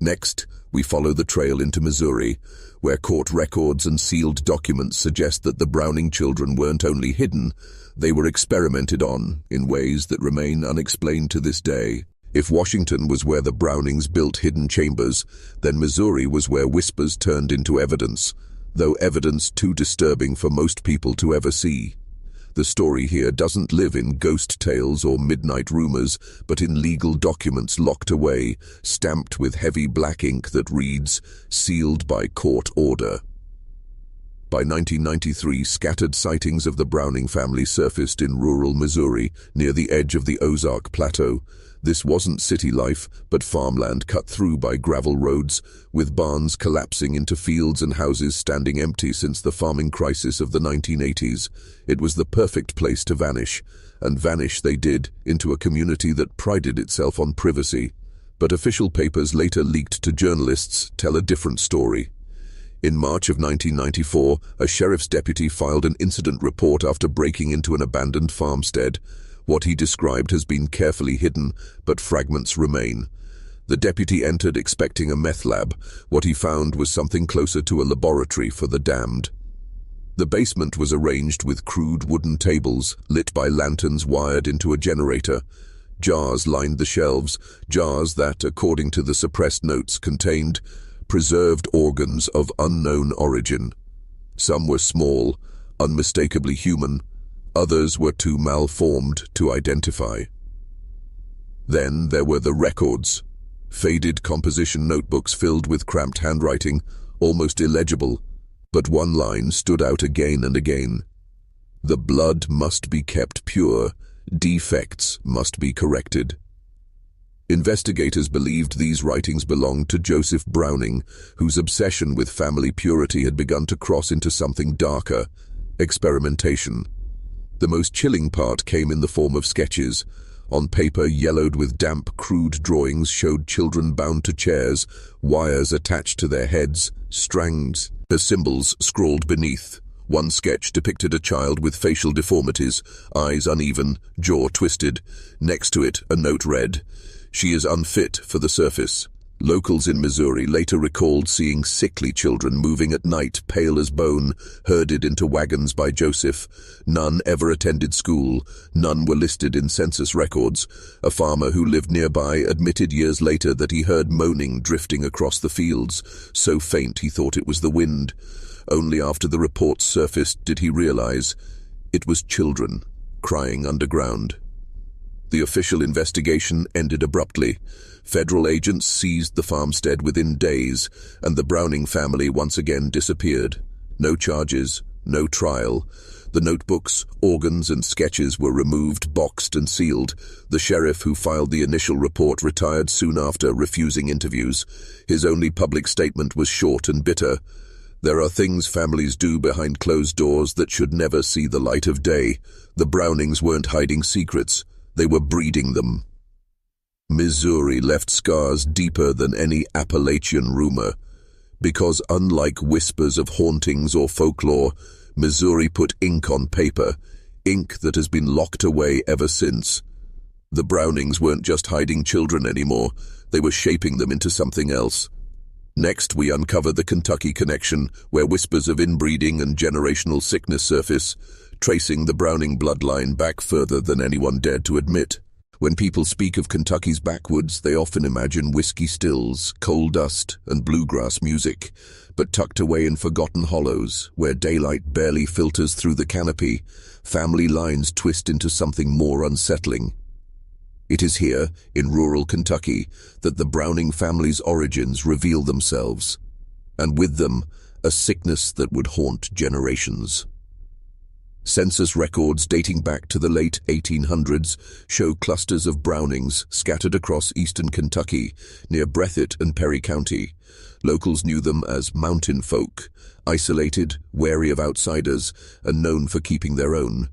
Next, we follow the trail into Missouri, where court records and sealed documents suggest that the Browning children weren't only hidden, they were experimented on in ways that remain unexplained to this day. If Washington was where the Brownings built hidden chambers, then Missouri was where whispers turned into evidence, though evidence too disturbing for most people to ever see. The story here doesn't live in ghost tales or midnight rumors, but in legal documents locked away, stamped with heavy black ink that reads, "Sealed by court order." By 1993, scattered sightings of the Browning family surfaced in rural Missouri, near the edge of the Ozark Plateau. This wasn't city life, but farmland cut through by gravel roads, with barns collapsing into fields and houses standing empty since the farming crisis of the 1980s. It was the perfect place to vanish, and vanish they did into a community that prided itself on privacy. But official papers later leaked to journalists tell a different story. In March of 1994, a sheriff's deputy filed an incident report after breaking into an abandoned farmstead. What he described has been carefully hidden, but fragments remain. The deputy entered expecting a meth lab. What he found was something closer to a laboratory for the damned. The basement was arranged with crude wooden tables, lit by lanterns wired into a generator. Jars lined the shelves, jars that, according to the suppressed notes, contained preserved organs of unknown origin. Some were small, unmistakably human. Others were too malformed to identify. Then there were the records. Faded composition notebooks filled with cramped handwriting, almost illegible, but one line stood out again and again. The blood must be kept pure, defects must be corrected. Investigators believed these writings belonged to Joseph Browning, whose obsession with family purity had begun to cross into something darker, experimentation. The most chilling part came in the form of sketches. On paper yellowed with damp, crude drawings showed children bound to chairs, wires attached to their heads, strands. The symbols scrawled beneath. One sketch depicted a child with facial deformities, eyes uneven, jaw twisted. Next to it, a note read, "She is unfit for the surface." Locals in Missouri later recalled seeing sickly children moving at night, pale as bone, herded into wagons by Joseph. None ever attended school. None were listed in census records. A farmer who lived nearby admitted years later that he heard moaning drifting across the fields, so faint he thought it was the wind. Only after the reports surfaced did he realize it was children crying underground. The official investigation ended abruptly. Federal agents seized the farmstead within days, and the Browning family once again disappeared. No charges, no trial. The notebooks, organs, and sketches were removed, boxed, and sealed. The sheriff who filed the initial report retired soon after, refusing interviews. His only public statement was short and bitter. There are things families do behind closed doors that should never see the light of day. The Brownings weren't hiding secrets, they were breeding them. Missouri left scars deeper than any Appalachian rumor, because unlike whispers of hauntings or folklore, Missouri put ink on paper, ink that has been locked away ever since. The Brownings weren't just hiding children anymore, they were shaping them into something else. Next, we uncover the Kentucky connection, where whispers of inbreeding and generational sickness surface, tracing the Browning bloodline back further than anyone dared to admit. When people speak of Kentucky's backwoods, they often imagine whiskey stills, coal dust, and bluegrass music, but tucked away in forgotten hollows, where daylight barely filters through the canopy, family lines twist into something more unsettling. It is here, in rural Kentucky, that the Browning family's origins reveal themselves, and with them, a sickness that would haunt generations. Census records dating back to the late 1800s show clusters of Brownings scattered across eastern Kentucky, near Breathitt and Perry County. Locals knew them as mountain folk, isolated, wary of outsiders, and known for keeping their own.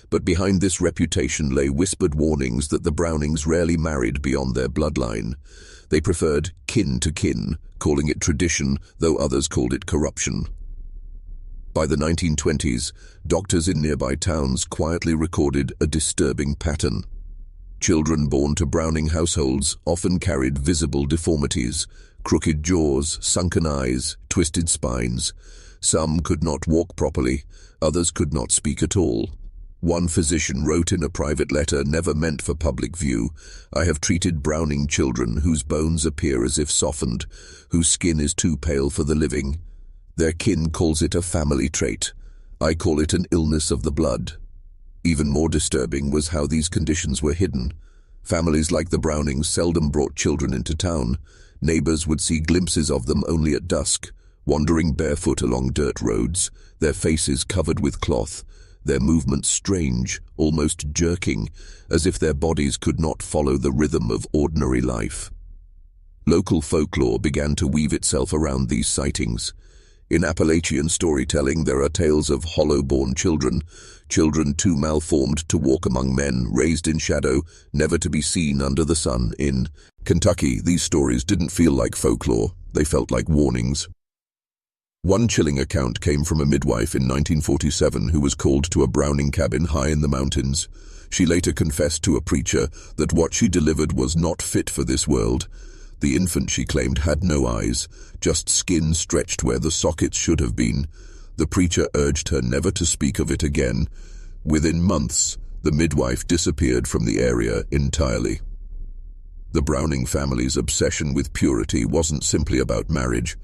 But behind this reputation lay whispered warnings that the Brownings rarely married beyond their bloodline. They preferred kin to kin, calling it tradition, though others called it corruption. By the 1920s, doctors in nearby towns quietly recorded a disturbing pattern. Children born to Browning households often carried visible deformities, crooked jaws, sunken eyes, twisted spines. Some could not walk properly, others could not speak at all. One physician wrote in a private letter never meant for public view, "I have treated Browning children whose bones appear as if softened, whose skin is too pale for the living. Their kin calls it a family trait. I call it an illness of the blood." Even more disturbing was how these conditions were hidden. Families like the Brownings seldom brought children into town. Neighbors would see glimpses of them only at dusk, wandering barefoot along dirt roads, their faces covered with cloth, their movements strange, almost jerking, as if their bodies could not follow the rhythm of ordinary life. Local folklore began to weave itself around these sightings. In Appalachian storytelling, there are tales of hollow-born children, children too malformed to walk among men, raised in shadow, never to be seen under the sun. In Kentucky, these stories didn't feel like folklore, they felt like warnings. One chilling account came from a midwife in 1947 who was called to a Browning cabin high in the mountains. She later confessed to a preacher that what she delivered was not fit for this world. The infant, she claimed, had no eyes, just skin stretched where the sockets should have been. The preacher urged her never to speak of it again. Within months, the midwife disappeared from the area entirely. The Browning family's obsession with purity wasn't simply about marriage.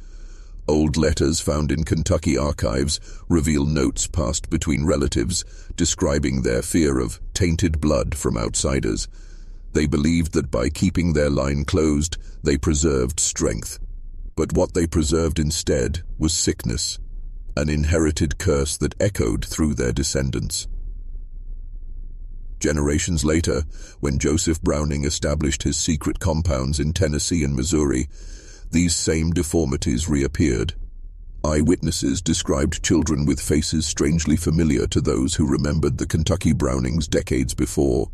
Old letters found in Kentucky archives reveal notes passed between relatives, describing their fear of tainted blood from outsiders. They believed that by keeping their line closed, they preserved strength. But what they preserved instead was sickness, an inherited curse that echoed through their descendants. Generations later, when Joseph Browning established his secret compounds in Tennessee and Missouri, these same deformities reappeared. Eyewitnesses described children with faces strangely familiar to those who remembered the Kentucky Brownings decades before.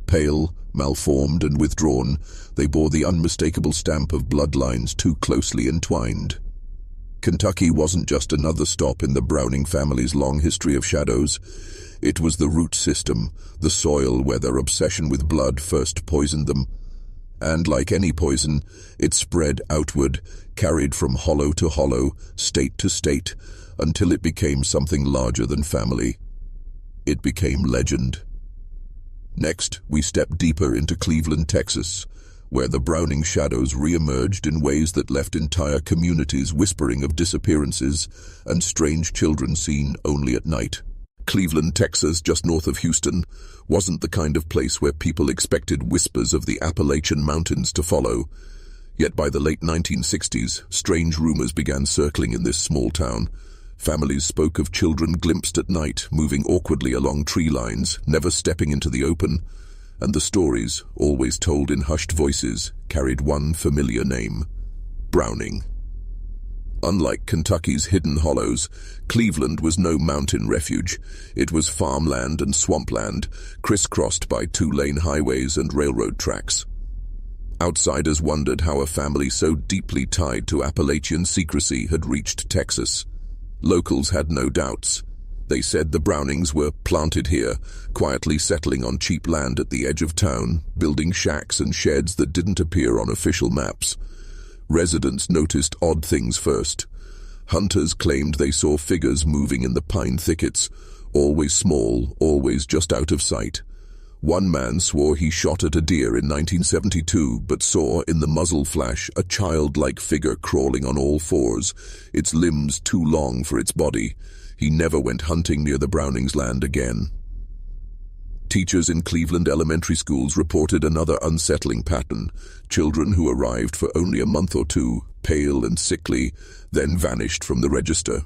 Pale, malformed, and withdrawn, they bore the unmistakable stamp of bloodlines too closely entwined. Kentucky wasn't just another stop in the Browning family's long history of shadows. It was the root system, the soil where their obsession with blood first poisoned them. And like any poison, it spread outward, carried from hollow to hollow, state to state, until it became something larger than family. It became legend. Next, we step deeper into Cleveland, Texas, where the Browning shadows re-emerged in ways that left entire communities whispering of disappearances and strange children seen only at night. Cleveland, Texas, just north of Houston, wasn't the kind of place where people expected whispers of the Appalachian Mountains to follow. Yet by the late 1960s, strange rumors began circling in this small town. Families spoke of children glimpsed at night, moving awkwardly along tree lines, never stepping into the open. And the stories, always told in hushed voices, carried one familiar name: Browning. Unlike Kentucky's hidden hollows, Cleveland was no mountain refuge. It was farmland and swampland, crisscrossed by two-lane highways and railroad tracks. Outsiders wondered how a family so deeply tied to Appalachian secrecy had reached Texas. Locals had no doubts. They said the Brownings were planted here, quietly settling on cheap land at the edge of town, building shacks and sheds that didn't appear on official maps. Residents noticed odd things first. Hunters claimed they saw figures moving in the pine thickets, always small, always just out of sight. One man swore he shot at a deer in 1972, but saw in the muzzle flash a childlike figure crawling on all fours, its limbs too long for its body. He never went hunting near the Brownings' land again. Teachers in Cleveland elementary schools reported another unsettling pattern. Children who arrived for only a month or two, pale and sickly, then vanished from the register.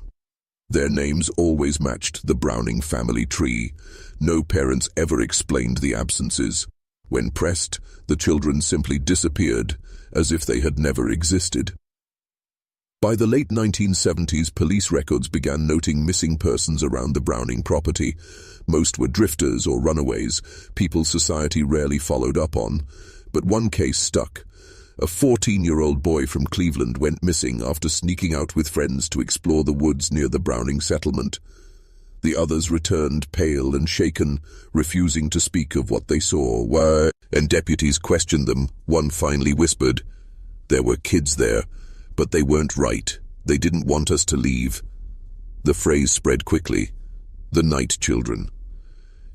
Their names always matched the Browning family tree. No parents ever explained the absences. When pressed, the children simply disappeared, as if they had never existed. By the late 1970s, police records began noting missing persons around the Browning property. Most were drifters or runaways, people society rarely followed up on. But one case stuck. A 14-year-old boy from Cleveland went missing after sneaking out with friends to explore the woods near the Browning settlement. The others returned pale and shaken, refusing to speak of what they saw. Why? And deputies questioned them. One finally whispered, "There were kids there, but they weren't right. They didn't want us to leave." The phrase spread quickly. The night children.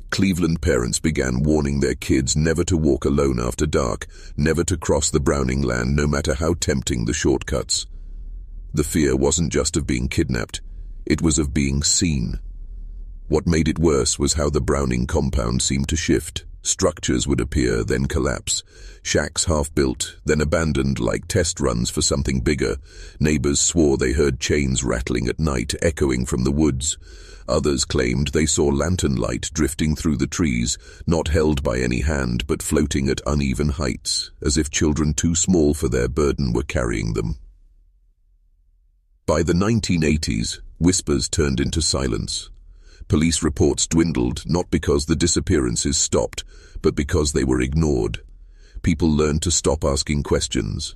Cleveland parents began warning their kids never to walk alone after dark, never to cross the Browning land, no matter how tempting the shortcuts. The fear wasn't just of being kidnapped, it was of being seen. What made it worse was how the Browning compound seemed to shift. Structures would appear, then collapse. Shacks half-built, then abandoned like test runs for something bigger. Neighbors swore they heard chains rattling at night, echoing from the woods. Others claimed they saw lantern light drifting through the trees, not held by any hand but floating at uneven heights, as if children too small for their burden were carrying them. By the 1980s, whispers turned into silence. Police reports dwindled, not because the disappearances stopped, but because they were ignored. People learned to stop asking questions.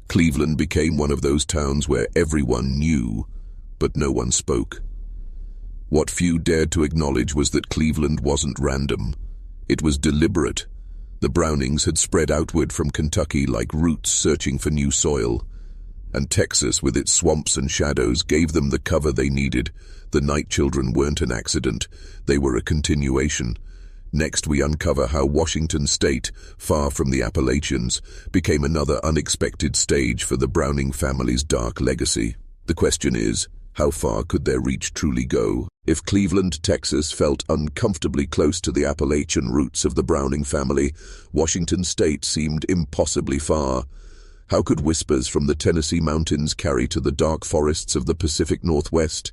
Cleveland became one of those towns where everyone knew, but no one spoke. What few dared to acknowledge was that Cleveland wasn't random. It was deliberate. The Brownings had spread outward from Kentucky like roots searching for new soil. And Texas, with its swamps and shadows, gave them the cover they needed. The night children weren't an accident. They were a continuation. Next, we uncover how Washington State, far from the Appalachians, became another unexpected stage for the Browning family's dark legacy. The question is, how far could their reach truly go? If Cleveland, Texas felt uncomfortably close to the Appalachian roots of the Browning family, Washington State seemed impossibly far. How could whispers from the Tennessee mountains carry to the dark forests of the Pacific Northwest?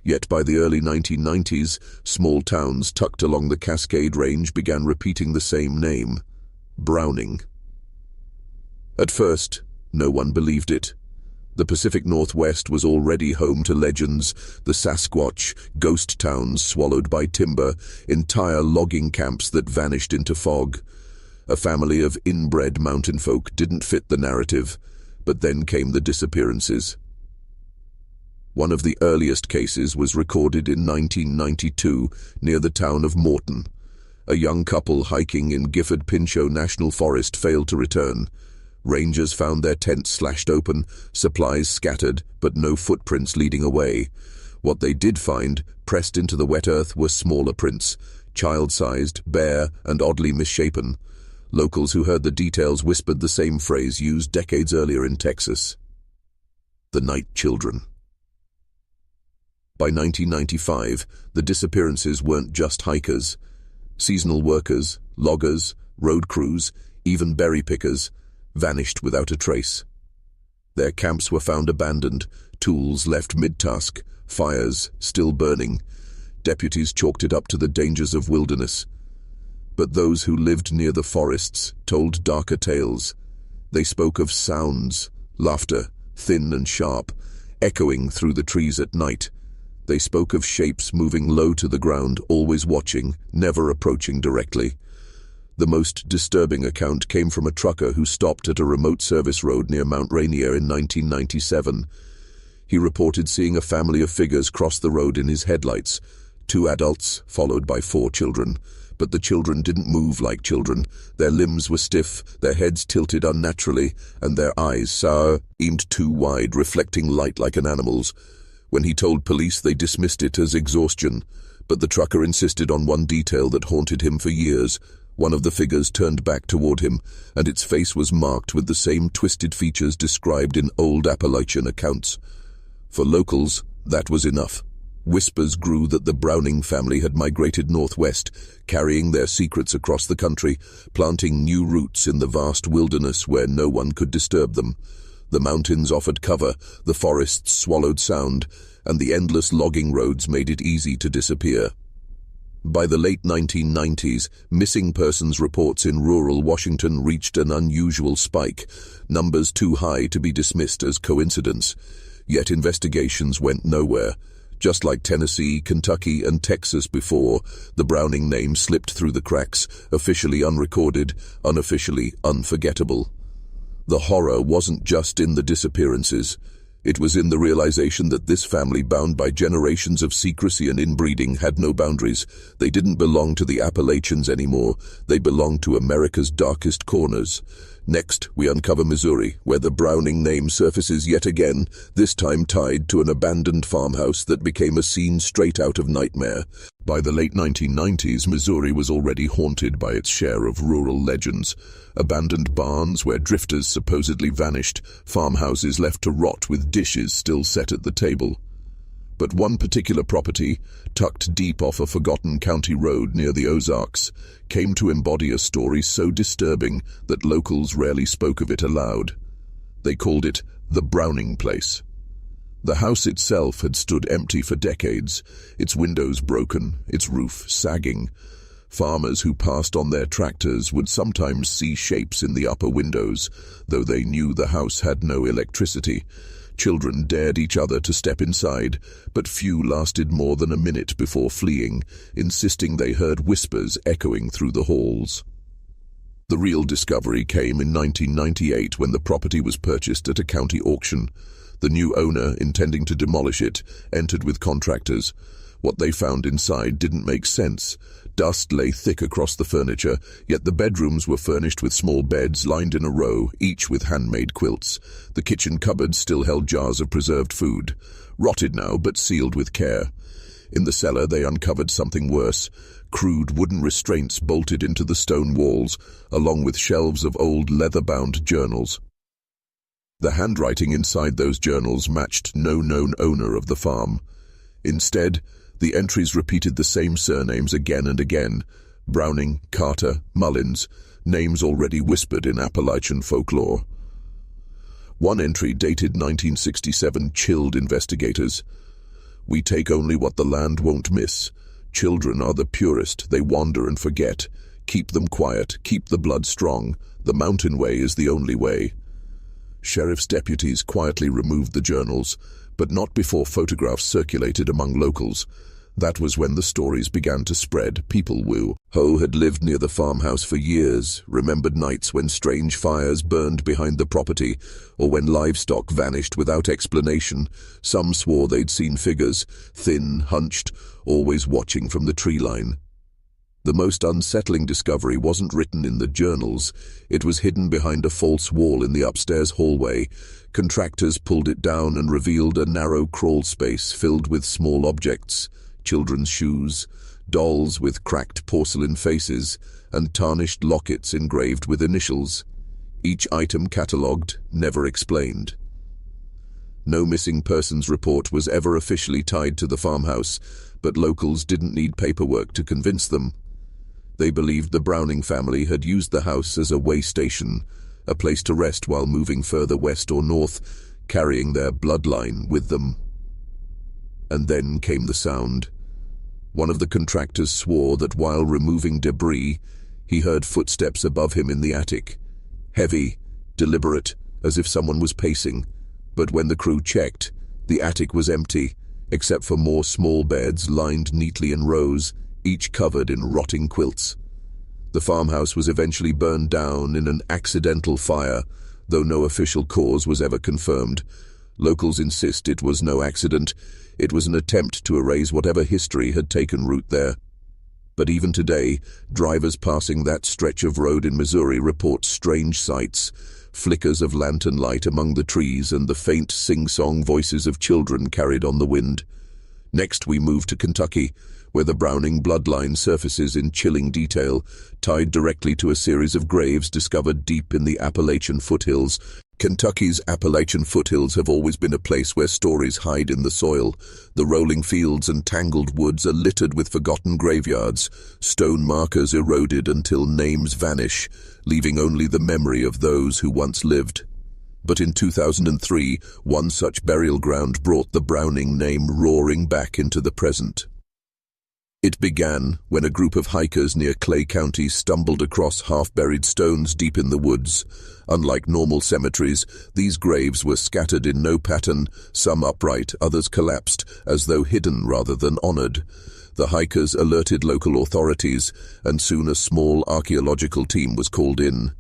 Yet by the early 1990s, small towns tucked along the Cascade Range began repeating the same name, Browning. At first, no one believed it. The Pacific Northwest was already home to legends, the Sasquatch, ghost towns swallowed by timber, entire logging camps that vanished into fog. A family of inbred mountain folk didn't fit the narrative, but then came the disappearances. One of the earliest cases was recorded in 1992 near the town of Morton. A young couple hiking in Gifford-Pinchot National Forest failed to return. Rangers found their tents slashed open, supplies scattered, but no footprints leading away. What they did find, pressed into the wet earth, were smaller prints, child-sized, bare, and oddly misshapen. Locals who heard the details whispered the same phrase used decades earlier in Texas: the night children. By 1995, the disappearances weren't just hikers. Seasonal workers, loggers, road crews, even berry pickers vanished without a trace. Their camps were found abandoned, tools left mid-task, fires still burning. Deputies chalked it up to the dangers of wilderness. But those who lived near the forests told darker tales. They spoke of sounds, laughter, thin and sharp, echoing through the trees at night. They spoke of shapes moving low to the ground, always watching, never approaching directly. The most disturbing account came from a trucker who stopped at a remote service road near Mount Rainier in 1997. He reported seeing a family of figures cross the road in his headlights, 2 adults followed by 4 children. But the children didn't move like children. Their limbs were stiff, their heads tilted unnaturally, and their eyes seemed too wide, reflecting light like an animal's. When he told police, they dismissed it as exhaustion, but the trucker insisted on one detail that haunted him for years. One of the figures turned back toward him, and its face was marked with the same twisted features described in old Appalachian accounts. For locals, that was enough. Whispers grew that the Browning family had migrated northwest, carrying their secrets across the country, planting new roots in the vast wilderness where no one could disturb them. The mountains offered cover, the forests swallowed sound, and the endless logging roads made it easy to disappear. By the late 1990s, missing persons reports in rural Washington reached an unusual spike, numbers too high to be dismissed as coincidence. Yet investigations went nowhere. Just like Tennessee, Kentucky, and Texas before, the Browning name slipped through the cracks, officially unrecorded, unofficially unforgettable. The horror wasn't just in the disappearances. It was in the realization that this family, bound by generations of secrecy and inbreeding, had no boundaries. They didn't belong to the Appalachians anymore. They belonged to America's darkest corners. Next, we uncover Missouri, where the Browning name surfaces yet again, this time tied to an abandoned farmhouse that became a scene straight out of nightmare. By the late 1990s, Missouri was already haunted by its share of rural legends. Abandoned barns where drifters supposedly vanished, farmhouses left to rot with dishes still set at the table. But one particular property, tucked deep off a forgotten county road near the Ozarks, came to embody a story so disturbing that locals rarely spoke of it aloud. They called it the Browning Place. The house itself had stood empty for decades, its windows broken, its roof sagging. Farmers who passed on their tractors would sometimes see shapes in the upper windows, though they knew the house had no electricity. Children dared each other to step inside, but few lasted more than a minute before fleeing, insisting they heard whispers echoing through the halls. The real discovery came in 1998 when the property was purchased at a county auction. The new owner, intending to demolish it, entered with contractors. What they found inside didn't make sense. Dust lay thick across the furniture, yet the bedrooms were furnished with small beds lined in a row, each with handmade quilts. The kitchen cupboards still held jars of preserved food, rotted now but sealed with care. In the cellar they uncovered something worse, crude wooden restraints bolted into the stone walls, along with shelves of old leather-bound journals. The handwriting inside those journals matched no known owner of the farm. Instead, the entries repeated the same surnames again and again: Browning, Carter, Mullins, names already whispered in Appalachian folklore. One entry, dated 1967, chilled investigators. "We take only what the land won't miss. Children are the purest, they wander and forget. Keep them quiet, keep the blood strong. The mountain way is the only way." Sheriff's deputies quietly removed the journals, but not before photographs circulated among locals. That was when the stories began to spread. People who had lived near the farmhouse for years remembered nights when strange fires burned behind the property, or when livestock vanished without explanation. Some swore they'd seen figures, thin, hunched, always watching from the tree line. The most unsettling discovery wasn't written in the journals. It was hidden behind a false wall in the upstairs hallway. Contractors pulled it down and revealed a narrow crawl space filled with small objects: children's shoes, dolls with cracked porcelain faces, and tarnished lockets engraved with initials. Each item catalogued, never explained. No missing persons report was ever officially tied to the farmhouse, but locals didn't need paperwork to convince them. They believed the Browning family had used the house as a way station, a place to rest while moving further west or north, carrying their bloodline with them. And then came the sound. One of the contractors swore that while removing debris, he heard footsteps above him in the attic. Heavy, deliberate, as if someone was pacing. But when the crew checked, The attic was empty, except for more small beds lined neatly in rows, each covered in rotting quilts. The farmhouse was eventually burned down in an accidental fire, though no official cause was ever confirmed. Locals insist it was no accident. It was an attempt to erase whatever history had taken root there. But even today, drivers passing that stretch of road in Missouri report strange sights, flickers of lantern light among the trees and the faint sing-song voices of children carried on the wind. Next we move to Kentucky, where the Browning bloodline surfaces in chilling detail, tied directly to a series of graves discovered deep in the Appalachian foothills. Kentucky's Appalachian foothills have always been a place where stories hide in the soil. The rolling fields and tangled woods are littered with forgotten graveyards, stone markers eroded until names vanish, leaving only the memory of those who once lived. But in 2003, one such burial ground brought the Browning name roaring back into the present. It began when a group of hikers near Clay County stumbled across half-buried stones deep in the woods. Unlike normal cemeteries, these graves were scattered in no pattern, some upright, others collapsed, as though hidden rather than honored. The hikers alerted local authorities, and soon a small archeological team was called in.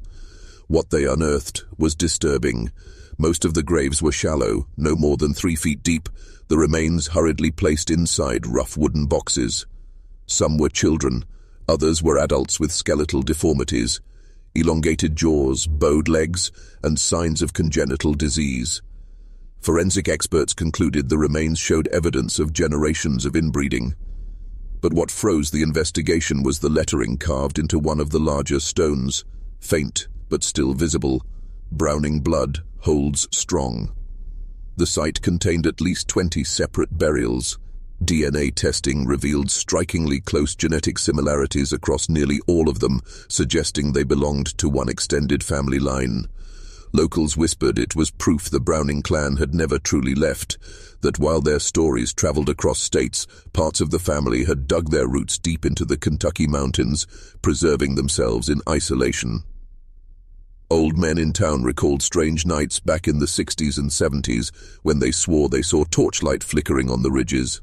What they unearthed was disturbing. Most of the graves were shallow, no more than 3 feet deep, the remains hurriedly placed inside rough wooden boxes. Some were children, others were adults with skeletal deformities, elongated jaws, bowed legs, and signs of congenital disease. Forensic experts concluded the remains showed evidence of generations of inbreeding. But what froze the investigation was the lettering carved into one of the larger stones, faint but still visible. Browning blood holds strong. The site contained at least 20 separate burials. DNA testing revealed strikingly close genetic similarities across nearly all of them, suggesting they belonged to one extended family line. Locals whispered it was proof the Browning clan had never truly left, that while their stories traveled across states, parts of the family had dug their roots deep into the Kentucky mountains, preserving themselves in isolation. Old men in town recalled strange nights back in the 60s and 70s when they swore they saw torchlight flickering on the ridges.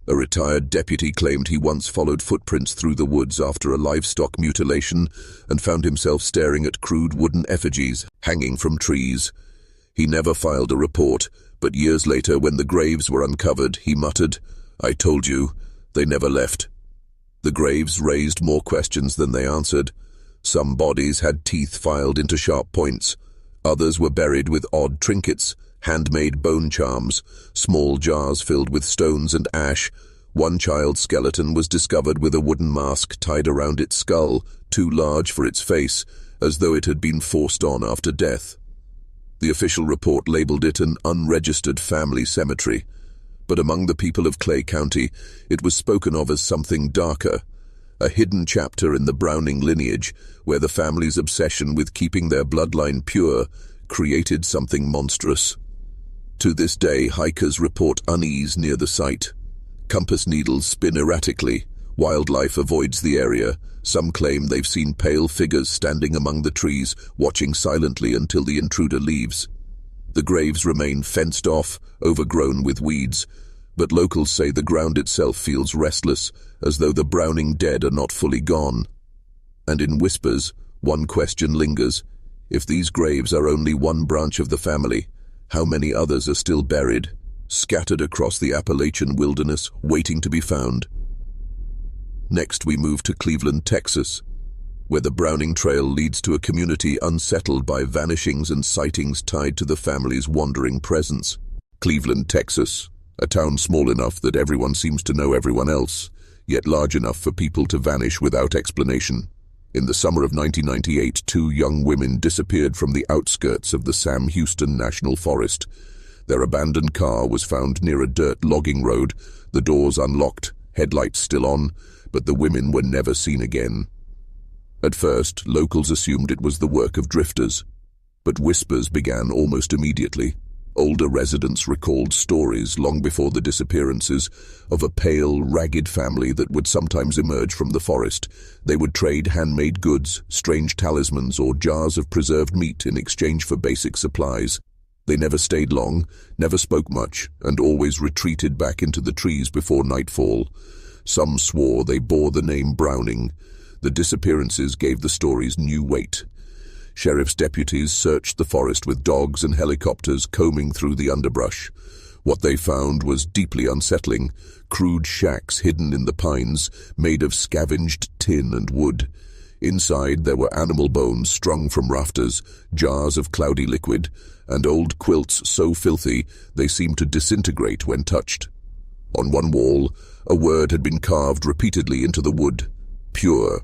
A retired deputy claimed he once followed footprints through the woods after a livestock mutilation and found himself staring at crude wooden effigies hanging from trees. He never filed a report, but years later when the graves were uncovered, he muttered, "I told you, they never left." The graves raised more questions than they answered. Some bodies had teeth filed into sharp points. Others were buried with odd trinkets, handmade bone charms, small jars filled with stones and ash. One child's skeleton was discovered with a wooden mask tied around its skull, too large for its face, as though it had been forced on after death. The official report labeled it an unregistered family cemetery, but among the people of Clay County, it was spoken of as something darker, a hidden chapter in the Browning lineage, where the family's obsession with keeping their bloodline pure created something monstrous. To this day, hikers report unease near the site. Compass needles spin erratically. Wildlife avoids the area. Some claim they've seen pale figures standing among the trees, watching silently until the intruder leaves. The graves remain fenced off, overgrown with weeds, but locals say the ground itself feels restless, as though the Browning dead are not fully gone. And in whispers, one question lingers. If these graves are only one branch of the family, how many others are still buried, scattered across the Appalachian wilderness, waiting to be found? Next we move to Cleveland, Texas, where the Browning Trail leads to a community unsettled by vanishings and sightings tied to the family's wandering presence. Cleveland, Texas, a town small enough that everyone seems to know everyone else, yet large enough for people to vanish without explanation. In the summer of 1998, 2 young women disappeared from the outskirts of the Sam Houston National Forest. Their abandoned car was found near a dirt logging road, the doors unlocked, headlights still on, but the women were never seen again. At first, locals assumed it was the work of drifters, but whispers began almost immediately. Older residents recalled stories long before the disappearances of a pale, ragged family that would sometimes emerge from the forest. They would trade handmade goods, strange talismans, or jars of preserved meat in exchange for basic supplies. They never stayed long, never spoke much, and always retreated back into the trees before nightfall. Some swore they bore the name Browning. The disappearances gave the stories new weight. Sheriff's deputies searched the forest with dogs and helicopters combing through the underbrush. What they found was deeply unsettling: crude shacks hidden in the pines, made of scavenged tin and wood. Inside there were animal bones strung from rafters, jars of cloudy liquid, and old quilts so filthy they seemed to disintegrate when touched. On one wall, a word had been carved repeatedly into the wood: pure.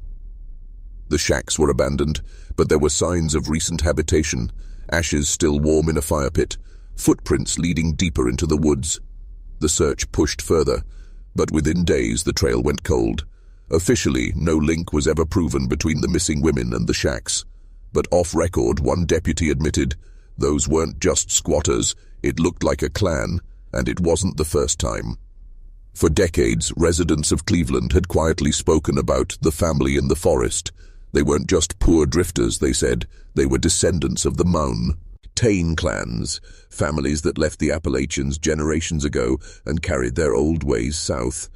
The shacks were abandoned, but there were signs of recent habitation: ashes still warm in a fire pit, footprints leading deeper into the woods. The search pushed further, but within days the trail went cold. Officially, no link was ever proven between the missing women and the shacks. But off-record, one deputy admitted, those weren't just squatters, it looked like a clan, and it wasn't the first time. For decades, residents of Cleveland had quietly spoken about the family in the forest. They weren't just poor drifters, they said. They were descendants of the Moun. Tane clans, families that left the Appalachians generations ago and carried their old ways south.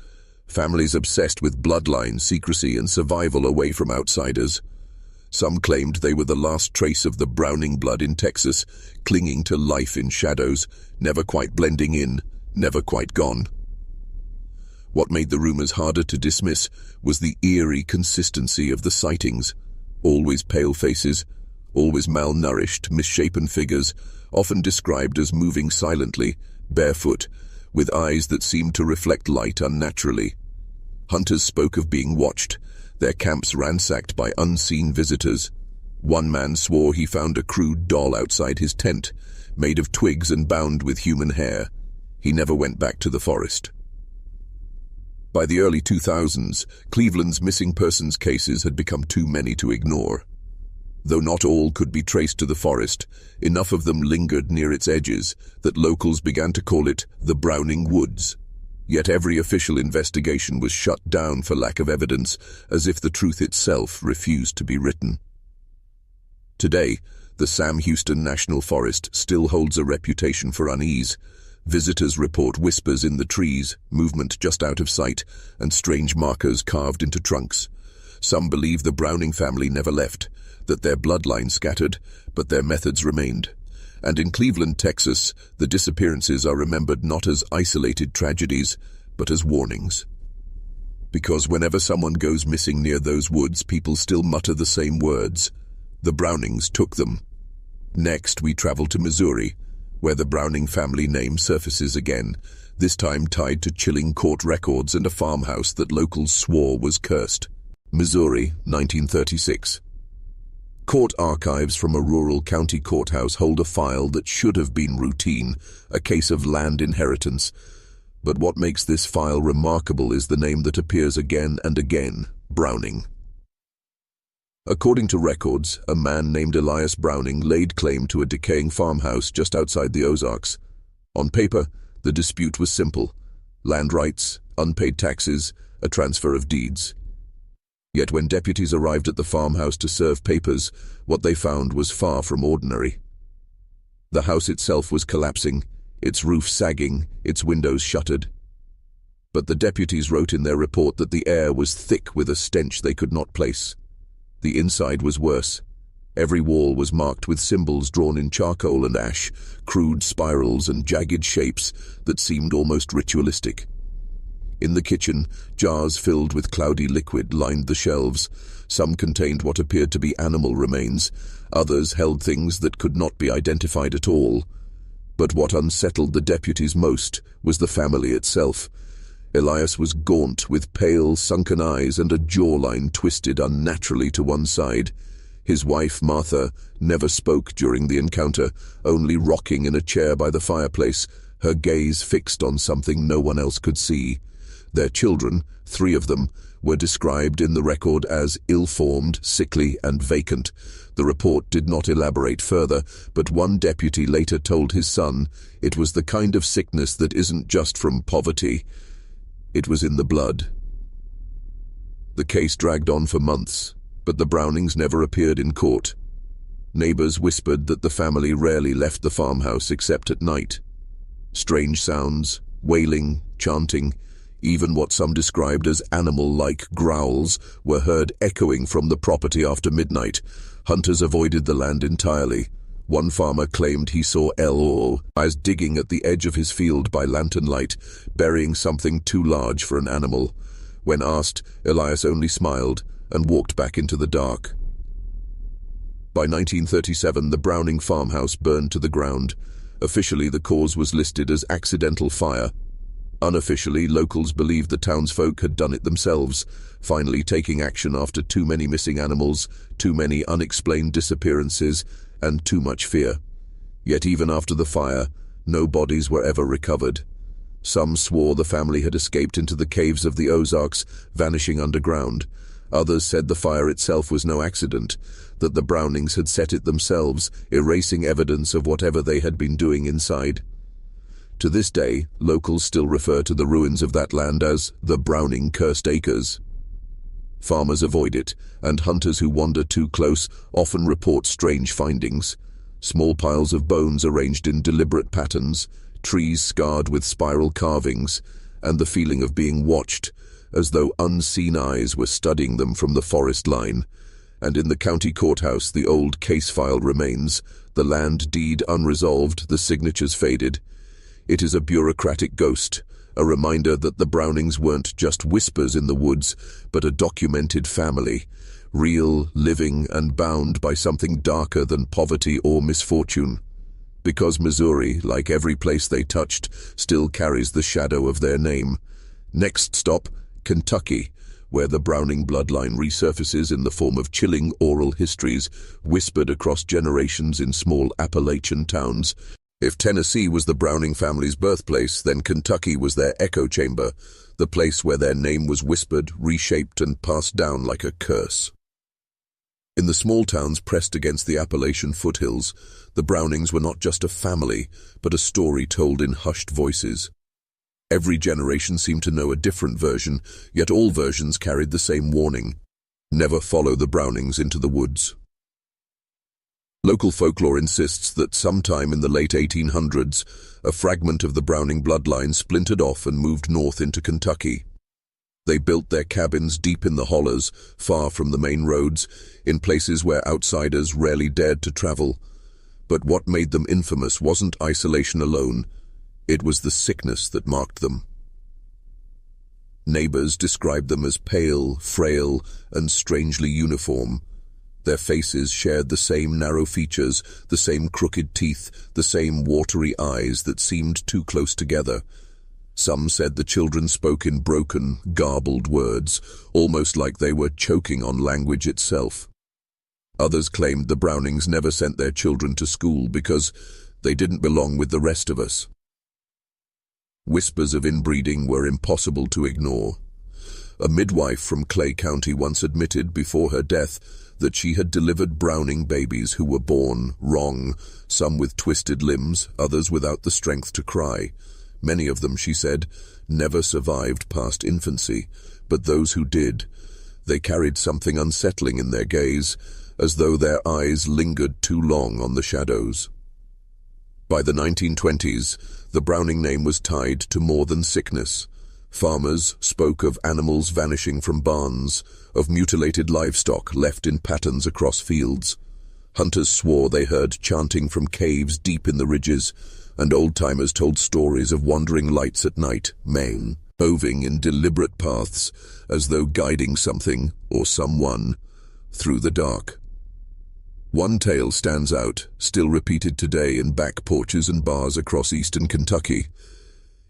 Families obsessed with bloodline, secrecy, and survival away from outsiders. Some claimed they were the last trace of the Browning blood in Texas, clinging to life in shadows, never quite blending in, never quite gone. What made the rumors harder to dismiss was the eerie consistency of the sightings. Always pale faces, always malnourished, misshapen figures, often described as moving silently, barefoot, with eyes that seemed to reflect light unnaturally. Hunters spoke of being watched, their camps ransacked by unseen visitors. One man swore he found a crude doll outside his tent, made of twigs and bound with human hair. He never went back to the forest. By the early 2000s, Cleveland's missing persons cases had become too many to ignore. Though not all could be traced to the forest, enough of them lingered near its edges that locals began to call it the Browning Woods. Yet every official investigation was shut down for lack of evidence, as if the truth itself refused to be written. Today, the Sam Houston National Forest still holds a reputation for unease. Visitors report whispers in the trees, movement just out of sight, and strange markers carved into trunks. Some believe the Browning family never left, that their bloodline scattered, but their methods remained. And in Cleveland, Texas, the disappearances are remembered not as isolated tragedies, but as warnings. Because whenever someone goes missing near those woods, people still mutter the same words: the Brownings took them. Next, we travel to Missouri, where the Browning family name surfaces again, this time tied to chilling court records and a farmhouse that locals swore was cursed. Missouri, 1936. Court archives from a rural county courthouse hold a file that should have been routine, a case of land inheritance. But what makes this file remarkable is the name that appears again and again: Browning. According to records, a man named Elias Browning laid claim to a decaying farmhouse just outside the Ozarks. On paper, the dispute was simple: land rights, unpaid taxes, a transfer of deeds. Yet when deputies arrived at the farmhouse to serve papers, what they found was far from ordinary. The house itself was collapsing, its roof sagging, its windows shuttered. But the deputies wrote in their report that the air was thick with a stench they could not place. The inside was worse. Every wall was marked with symbols drawn in charcoal and ash, crude spirals and jagged shapes that seemed almost ritualistic. In the kitchen, jars filled with cloudy liquid lined the shelves. Some contained what appeared to be animal remains, others held things that could not be identified at all. But what unsettled the deputies most was the family itself. Elias was gaunt, with pale, sunken eyes and a jawline twisted unnaturally to one side. His wife, Martha, never spoke during the encounter, only rocking in a chair by the fireplace, her gaze fixed on something no one else could see. Their children, 3 of them, were described in the record as ill-formed, sickly, and vacant. The report did not elaborate further, but one deputy later told his son it was the kind of sickness that isn't just from poverty. It was in the blood. The case dragged on for months, but the Brownings never appeared in court. Neighbors whispered that the family rarely left the farmhouse except at night. Strange sounds, wailing, chanting, even what some described as animal-like growls were heard echoing from the property after midnight. Hunters avoided the land entirely. One farmer claimed he saw Elias digging at the edge of his field by lantern light, burying something too large for an animal. When asked, Elias only smiled and walked back into the dark. By 1937, the Browning farmhouse burned to the ground. Officially, the cause was listed as accidental fire. Unofficially, locals believed the townsfolk had done it themselves, finally taking action after too many missing animals, too many unexplained disappearances, and too much fear. Yet even after the fire, no bodies were ever recovered. Some swore the family had escaped into the caves of the Ozarks, vanishing underground. Others said the fire itself was no accident, that the Brownings had set it themselves, erasing evidence of whatever they had been doing inside. To this day, locals still refer to the ruins of that land as the Browning Cursed Acres. Farmers avoid it, and hunters who wander too close often report strange findings. Small piles of bones arranged in deliberate patterns, trees scarred with spiral carvings, and the feeling of being watched, as though unseen eyes were studying them from the forest line. And in the county courthouse, the old case file remains, the land deed unresolved, the signatures faded. It is a bureaucratic ghost, a reminder that the Brownings weren't just whispers in the woods, but a documented family, real, living, and bound by something darker than poverty or misfortune. Because Missouri, like every place they touched, still carries the shadow of their name. Next stop, Kentucky, where the Browning bloodline resurfaces in the form of chilling oral histories whispered across generations in small Appalachian towns. If Tennessee was the Browning family's birthplace, then Kentucky was their echo chamber, the place where their name was whispered, reshaped, and passed down like a curse. In the small towns pressed against the Appalachian foothills, the Brownings were not just a family, but a story told in hushed voices. Every generation seemed to know a different version, yet all versions carried the same warning: never follow the Brownings into the woods. Local folklore insists that sometime in the late 1800s, a fragment of the Browning bloodline splintered off and moved north into Kentucky. They built their cabins deep in the hollers, far from the main roads, in places where outsiders rarely dared to travel. But what made them infamous wasn't isolation alone. It was the sickness that marked them. Neighbors described them as pale, frail, and strangely uniform. Their faces shared the same narrow features, the same crooked teeth, the same watery eyes that seemed too close together. Some said the children spoke in broken, garbled words, almost like they were choking on language itself. Others claimed the Brownings never sent their children to school because they didn't belong with the rest of us. Whispers of inbreeding were impossible to ignore. A midwife from Clay County once admitted before her death that she had delivered Browning babies who were born wrong, some with twisted limbs, others without the strength to cry. Many of them, she said, never survived past infancy, but those who did, they carried something unsettling in their gaze, as though their eyes lingered too long on the shadows. By the 1920s, the Browning name was tied to more than sickness. Farmers spoke of animals vanishing from barns, of mutilated livestock left in patterns across fields. Hunters swore they heard chanting from caves deep in the ridges, and old-timers told stories of wandering lights at night, moving in deliberate paths, as though guiding something, or someone, through the dark. One tale stands out, still repeated today in back porches and bars across eastern Kentucky.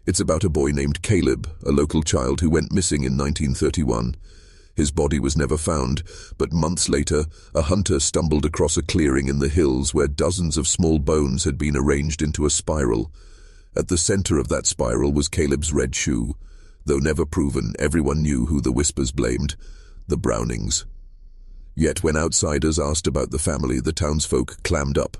It's about a boy named Caleb, a local child who went missing in 1931. His body was never found, but months later, a hunter stumbled across a clearing in the hills where dozens of small bones had been arranged into a spiral. At the center of that spiral was Caleb's red shoe. Though never proven, everyone knew who the whispers blamed: the Brownings. Yet when outsiders asked about the family, the townsfolk clammed up.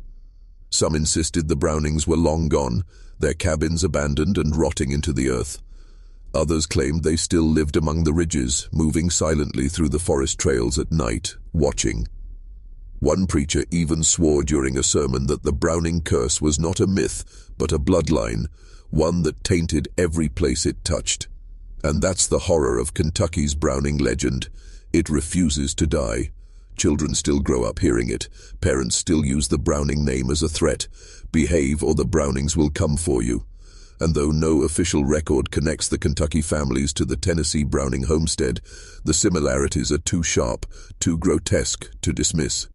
Some insisted the Brownings were long gone, their cabins abandoned and rotting into the earth. Others claimed they still lived among the ridges, moving silently through the forest trails at night, watching. One preacher even swore during a sermon that the Browning curse was not a myth, but a bloodline, one that tainted every place it touched. And that's the horror of Kentucky's Browning legend. It refuses to die. Children still grow up hearing it. Parents still use the Browning name as a threat. Behave or the Brownings will come for you. And though no official record connects the Kentucky families to the Tennessee Browning homestead, the similarities are too sharp, too grotesque to dismiss.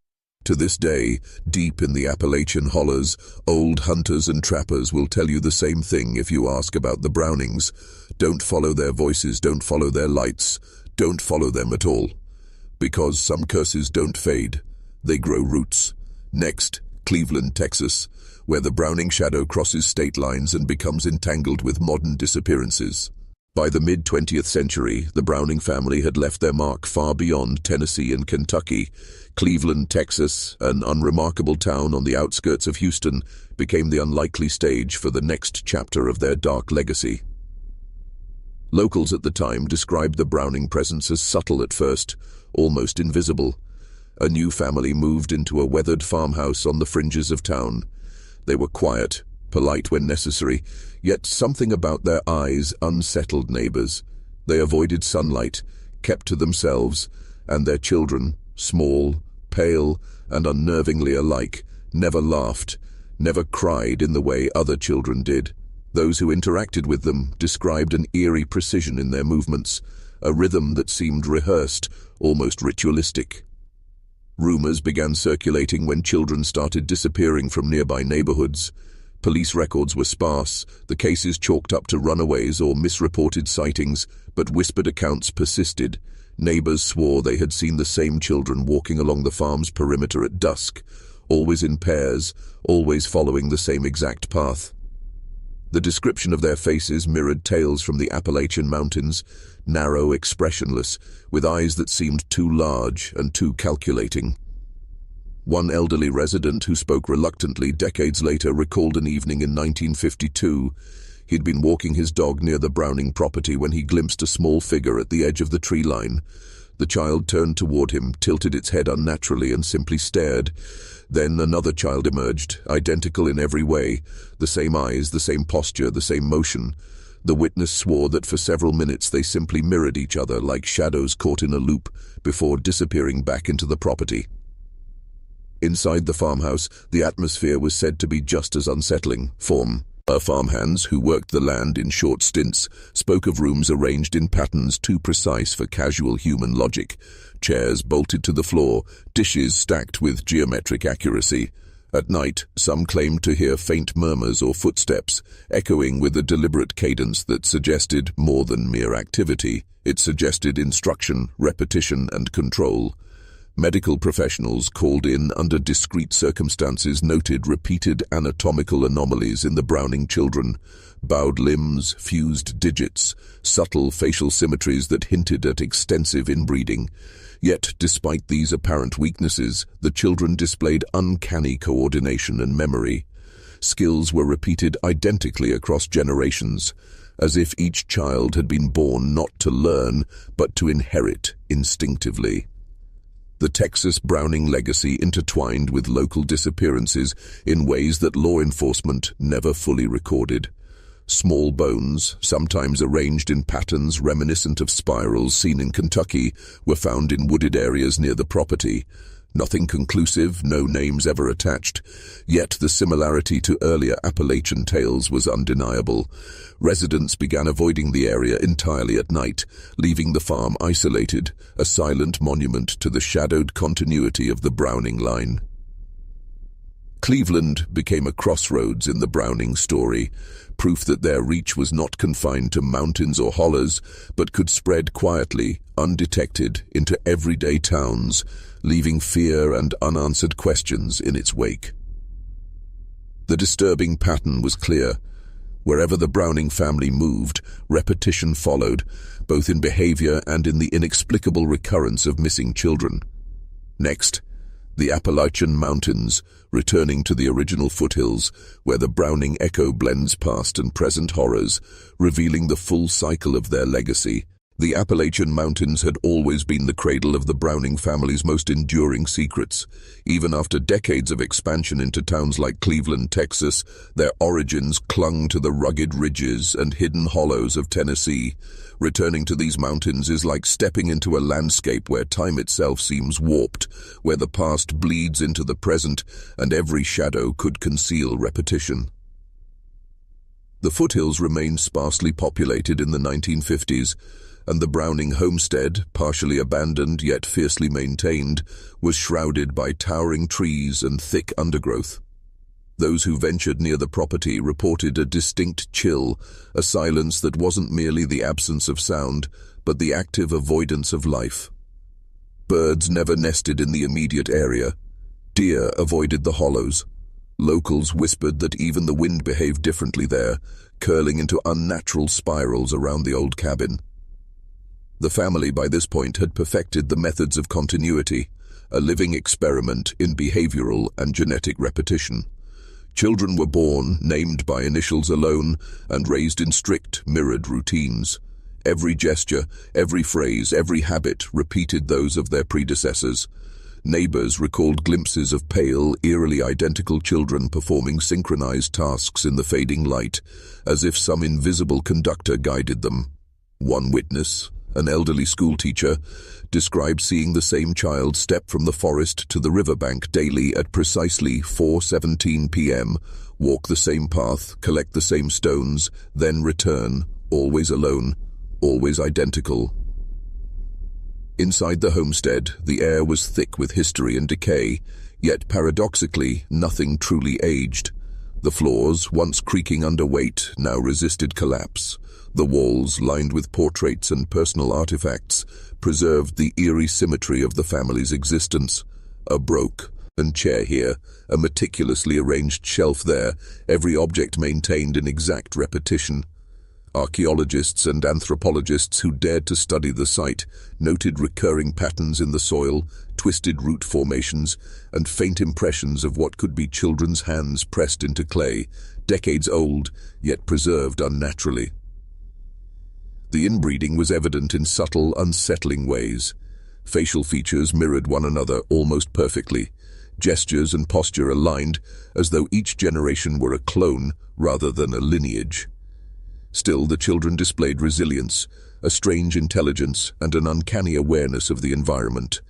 To this day, deep in the Appalachian hollers, old hunters and trappers will tell you the same thing if you ask about the Brownings. Don't follow their voices, don't follow their lights, don't follow them at all. Because some curses don't fade, they grow roots. Next, Cleveland, Texas, where the Browning shadow crosses state lines and becomes entangled with modern disappearances. By the mid-20th century, the Browning family had left their mark far beyond Tennessee and Kentucky. Cleveland, Texas, an unremarkable town on the outskirts of Houston, became the unlikely stage for the next chapter of their dark legacy. Locals at the time described the Browning presence as subtle at first, almost invisible. A new family moved into a weathered farmhouse on the fringes of town. They were quiet, polite when necessary, yet something about their eyes unsettled neighbors. They avoided sunlight, kept to themselves, and their children, small, pale, and unnervingly alike, never laughed, never cried in the way other children did. Those who interacted with them described an eerie precision in their movements, a rhythm that seemed rehearsed, almost ritualistic. Rumors began circulating when children started disappearing from nearby neighborhoods. Police records were sparse, the cases chalked up to runaways or misreported sightings, but whispered accounts persisted. Neighbors swore they had seen the same children walking along the farm's perimeter at dusk, always in pairs, always following the same exact path. The description of their faces mirrored tales from the Appalachian Mountains, narrow, expressionless, with eyes that seemed too large and too calculating. One elderly resident who spoke reluctantly decades later recalled an evening in 1952. He'd been walking his dog near the Browning property when he glimpsed a small figure at the edge of the tree line. The child turned toward him, tilted its head unnaturally, and simply stared. Then another child emerged, identical in every way, the same eyes, the same posture, the same motion. The witness swore that for several minutes they simply mirrored each other like shadows caught in a loop before disappearing back into the property. Inside the farmhouse, the atmosphere was said to be just as unsettling. Farmhands who worked the land in short stints spoke of rooms arranged in patterns too precise for casual human logic, chairs bolted to the floor, dishes stacked with geometric accuracy. At night, some claimed to hear faint murmurs or footsteps, echoing with a deliberate cadence that suggested more than mere activity. It suggested instruction, repetition, and control. Medical professionals called in under discrete circumstances noted repeated anatomical anomalies in the Browning children, bowed limbs, fused digits, subtle facial symmetries that hinted at extensive inbreeding. Yet, despite these apparent weaknesses, the children displayed uncanny coordination and memory. Skills were repeated identically across generations, as if each child had been born not to learn, but to inherit instinctively. The Texas Browning legacy intertwined with local disappearances in ways that law enforcement never fully recorded. Small bones, sometimes arranged in patterns reminiscent of spirals seen in Kentucky, were found in wooded areas near the property. Nothing conclusive, no names ever attached. Yet the similarity to earlier Appalachian tales was undeniable. Residents began avoiding the area entirely at night, leaving the farm isolated, a silent monument to the shadowed continuity of the Browning line. Cleveland became a crossroads in the Browning story, proof that their reach was not confined to mountains or hollers, but could spread quietly, undetected, into everyday towns, leaving fear and unanswered questions in its wake. The disturbing pattern was clear. Wherever the Browning family moved, repetition followed, both in behavior and in the inexplicable recurrence of missing children. Next, the Appalachian Mountains, returning to the original foothills, where the Browning echo blends past and present horrors, revealing the full cycle of their legacy. The Appalachian Mountains had always been the cradle of the Browning family's most enduring secrets. Even after decades of expansion into towns like Cleveland, Texas, their origins clung to the rugged ridges and hidden hollows of Tennessee. Returning to these mountains is like stepping into a landscape where time itself seems warped, where the past bleeds into the present and every shadow could conceal repetition. The foothills remained sparsely populated in the 1950s, and the Browning homestead, partially abandoned yet fiercely maintained, was shrouded by towering trees and thick undergrowth. Those who ventured near the property reported a distinct chill, a silence that wasn't merely the absence of sound, but the active avoidance of life. Birds never nested in the immediate area. Deer avoided the hollows. Locals whispered that even the wind behaved differently there, curling into unnatural spirals around the old cabin. The family by this point had perfected the methods of continuity, a living experiment in behavioral and genetic repetition. Children were born, named by initials alone, and raised in strict, mirrored routines. Every gesture, every phrase, every habit repeated those of their predecessors. Neighbors recalled glimpses of pale, eerily identical children performing synchronized tasks in the fading light, as if some invisible conductor guided them. One witness, an elderly schoolteacher, described seeing the same child step from the forest to the riverbank daily at precisely 4:17 p.m., walk the same path, collect the same stones, then return, always alone, always identical. Inside the homestead, the air was thick with history and decay, yet paradoxically, nothing truly aged. The floors, once creaking under weight, now resisted collapse. The walls, lined with portraits and personal artifacts, preserved the eerie symmetry of the family's existence. A broken chair here, a meticulously arranged shelf there, every object maintained in exact repetition. Archaeologists and anthropologists who dared to study the site noted recurring patterns in the soil, twisted root formations, and faint impressions of what could be children's hands pressed into clay, decades old, yet preserved unnaturally. The inbreeding was evident in subtle, unsettling ways. Facial features mirrored one another almost perfectly, gestures and posture aligned as though each generation were a clone rather than a lineage. Still, the children displayed resilience, a strange intelligence, and an uncanny awareness of the environment.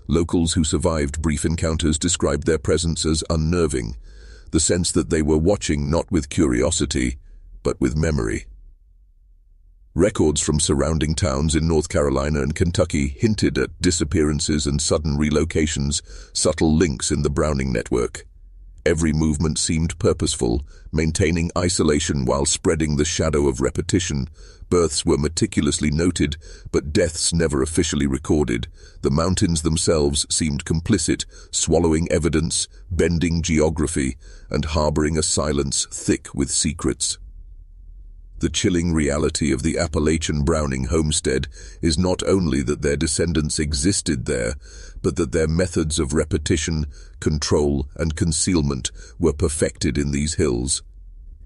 Locals who survived brief encounters described their presence as unnerving, the sense that they were watching not with curiosity, but with memory. Records from surrounding towns in North Carolina and Kentucky hinted at disappearances and sudden relocations, subtle links in the Browning network. Every movement seemed purposeful, maintaining isolation while spreading the shadow of repetition. Births were meticulously noted, but deaths never officially recorded. The mountains themselves seemed complicit, swallowing evidence, bending geography, and harboring a silence thick with secrets. The chilling reality of the Appalachian Browning homestead is not only that their descendants existed there, but that their methods of repetition, control, and concealment were perfected in these hills.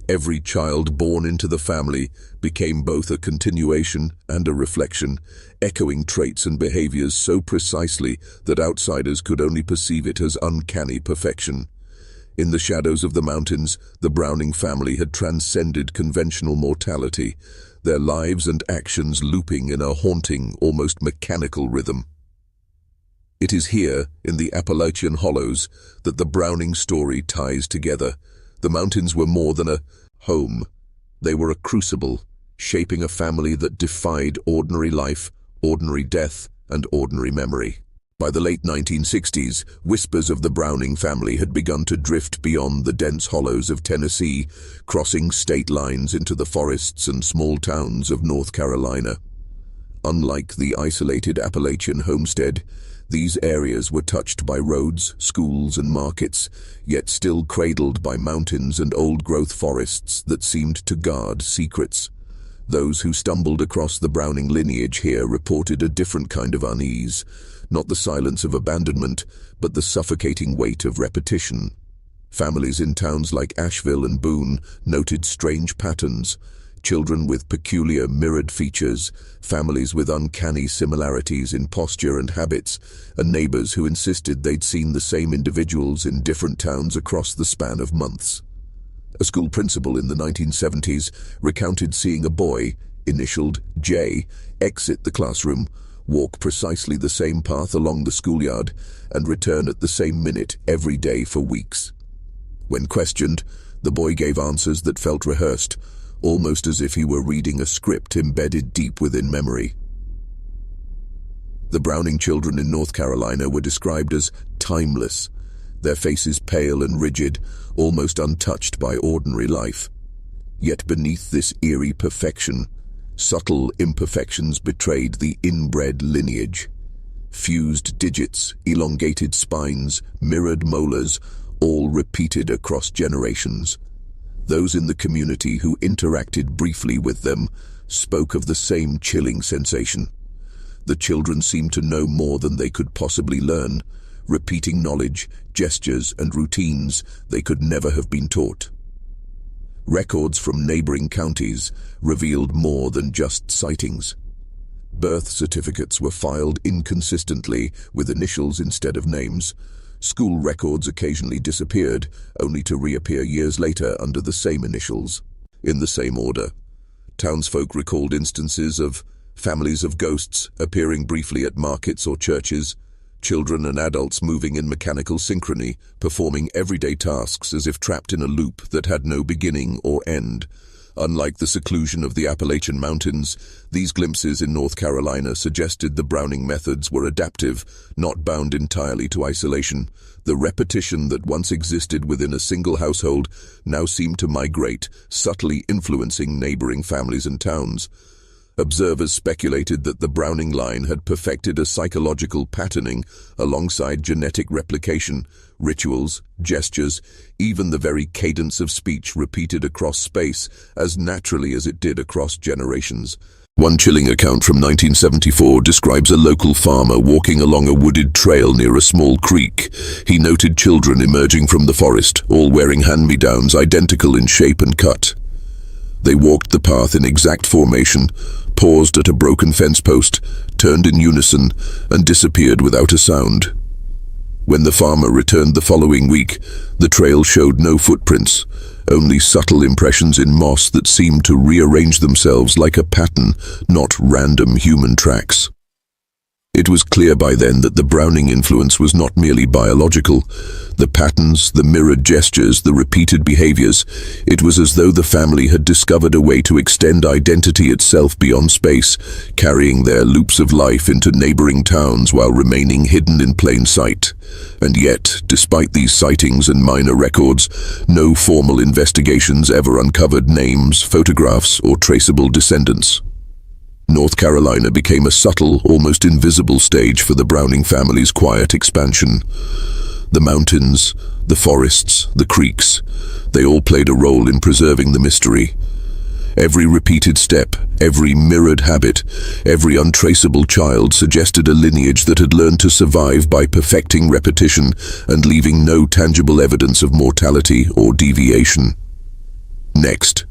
Every child born into the family became both a continuation and a reflection, echoing traits and behaviors so precisely that outsiders could only perceive it as uncanny perfection. In the shadows of the mountains, the Browning family had transcended conventional mortality, their lives and actions looping in a haunting, almost mechanical rhythm. It is here, in the Appalachian hollows, that the Browning story ties together. The mountains were more than a home. They were a crucible, shaping a family that defied ordinary life, ordinary death, and ordinary memory. By the late 1960s, whispers of the Browning family had begun to drift beyond the dense hollows of Tennessee, crossing state lines into the forests and small towns of North Carolina. Unlike the isolated Appalachian homestead, these areas were touched by roads, schools, and markets, yet still cradled by mountains and old-growth forests that seemed to guard secrets. Those who stumbled across the Browning lineage here reported a different kind of unease, not the silence of abandonment, but the suffocating weight of repetition. Families in towns like Asheville and Boone noted strange patterns. Children with peculiar mirrored features, families with uncanny similarities in posture and habits, and neighbors who insisted they'd seen the same individuals in different towns across the span of months. A school principal in the 1970s recounted seeing a boy, initialed J, exit the classroom, walk precisely the same path along the schoolyard, and return at the same minute every day for weeks. When questioned, the boy gave answers that felt rehearsed, almost as if he were reading a script embedded deep within memory. The Browning children in North Carolina were described as timeless, their faces pale and rigid, almost untouched by ordinary life. Yet beneath this eerie perfection, subtle imperfections betrayed the inbred lineage. Fused digits, elongated spines, mirrored molars, all repeated across generations. Those in the community who interacted briefly with them spoke of the same chilling sensation. The children seemed to know more than they could possibly learn, repeating knowledge, gestures, and routines they could never have been taught. Records from neighboring counties revealed more than just sightings. Birth certificates were filed inconsistently with initials instead of names. School records occasionally disappeared, only to reappear years later under the same initials, in the same order. Townsfolk recalled instances of families of ghosts appearing briefly at markets or churches, children and adults moving in mechanical synchrony, performing everyday tasks as if trapped in a loop that had no beginning or end. Unlike the seclusion of the Appalachian Mountains, these glimpses in North Carolina suggested the Browning methods were adaptive, not bound entirely to isolation. The repetition that once existed within a single household now seemed to migrate, subtly influencing neighboring families and towns. Observers speculated that the Browning line had perfected a psychological patterning alongside genetic replication, rituals, gestures, even the very cadence of speech repeated across space as naturally as it did across generations. One chilling account from 1974 describes a local farmer walking along a wooded trail near a small creek. He noted children emerging from the forest, all wearing hand-me-downs identical in shape and cut. They walked the path in exact formation, paused at a broken fence post, turned in unison, and disappeared without a sound. When the farmer returned the following week, the trail showed no footprints, only subtle impressions in moss that seemed to rearrange themselves like a pattern, not random human tracks. It was clear by then that the Browning influence was not merely biological. The patterns, the mirrored gestures, the repeated behaviors, it was as though the family had discovered a way to extend identity itself beyond space, carrying their loops of life into neighboring towns while remaining hidden in plain sight. And yet, despite these sightings and minor records, no formal investigations ever uncovered names, photographs, or traceable descendants. North Carolina became a subtle, almost invisible stage for the Browning family's quiet expansion. The mountains, the forests, the creeks, they all played a role in preserving the mystery. Every repeated step, every mirrored habit, every untraceable child suggested a lineage that had learned to survive by perfecting repetition and leaving no tangible evidence of mortality or deviation. Next,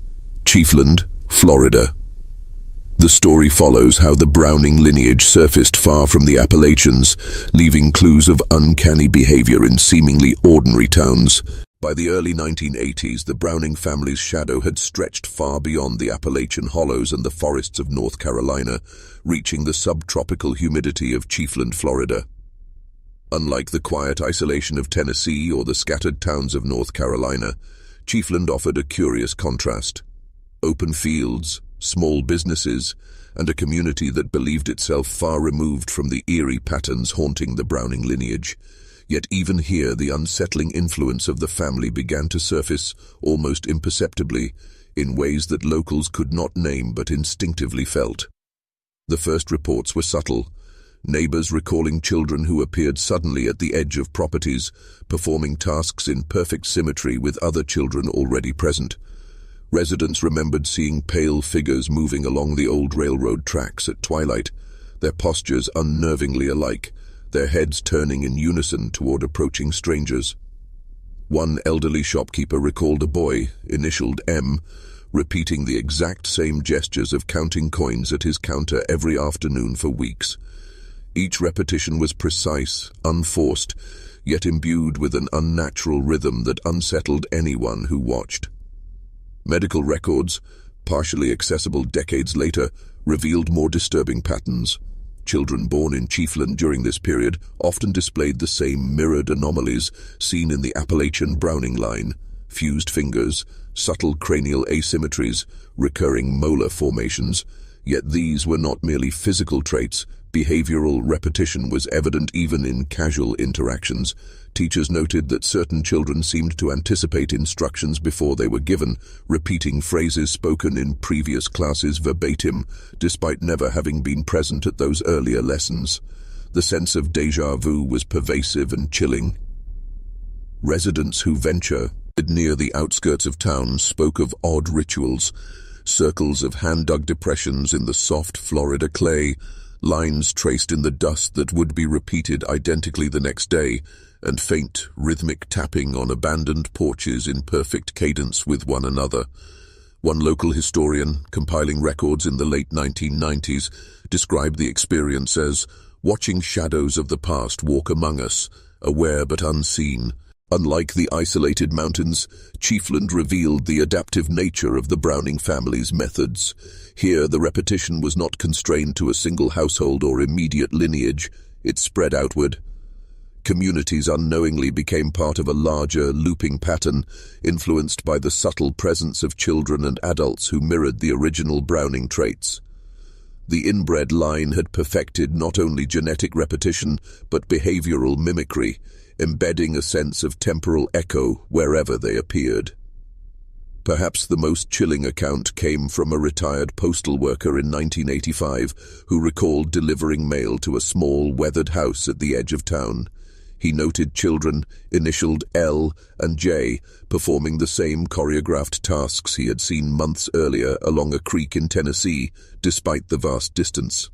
Chiefland, Florida. The story follows how the Browning lineage surfaced far from the Appalachians, leaving clues of uncanny behavior in seemingly ordinary towns. By the early 1980s, the Browning family's shadow had stretched far beyond the Appalachian hollows and the forests of North Carolina, reaching the subtropical humidity of Chiefland, Florida. Unlike the quiet isolation of Tennessee or the scattered towns of North Carolina, Chiefland offered a curious contrast. Open fields, small businesses, and a community that believed itself far removed from the eerie patterns haunting the Browning lineage. Yet even here, the unsettling influence of the family began to surface, almost imperceptibly, in ways that locals could not name but instinctively felt. The first reports were subtle, neighbors recalling children who appeared suddenly at the edge of properties, performing tasks in perfect symmetry with other children already present. Residents remembered seeing pale figures moving along the old railroad tracks at twilight, their postures unnervingly alike, their heads turning in unison toward approaching strangers. One elderly shopkeeper recalled a boy, initialed M, repeating the exact same gestures of counting coins at his counter every afternoon for weeks. Each repetition was precise, unforced, yet imbued with an unnatural rhythm that unsettled anyone who watched. Medical records, partially accessible decades later, revealed more disturbing patterns. Children born in Chiefland during this period often displayed the same mirrored anomalies seen in the Appalachian Browning line: fused fingers, subtle cranial asymmetries, recurring molar formations. Yet these were not merely physical traits. Behavioral repetition was evident even in casual interactions. Teachers noted that certain children seemed to anticipate instructions before they were given, repeating phrases spoken in previous classes verbatim, despite never having been present at those earlier lessons. The sense of déjà vu was pervasive and chilling. Residents who ventured near the outskirts of town spoke of odd rituals: circles of hand-dug depressions in the soft Florida clay, lines traced in the dust that would be repeated identically the next day, and faint, rhythmic tapping on abandoned porches in perfect cadence with one another. One local historian, compiling records in the late 1990s, described the experience as watching shadows of the past walk among us, aware but unseen. Unlike the isolated mountains, Chiefland revealed the adaptive nature of the Browning family's methods. Here, the repetition was not constrained to a single household or immediate lineage. It spread outward. Communities unknowingly became part of a larger, looping pattern, influenced by the subtle presence of children and adults who mirrored the original Browning traits. The inbred line had perfected not only genetic repetition, but behavioral mimicry, embedding a sense of temporal echo wherever they appeared. Perhaps the most chilling account came from a retired postal worker in 1985 who recalled delivering mail to a small, weathered house at the edge of town. He noted children, initialed L and J, performing the same choreographed tasks he had seen months earlier along a creek in Tennessee, despite the vast distance.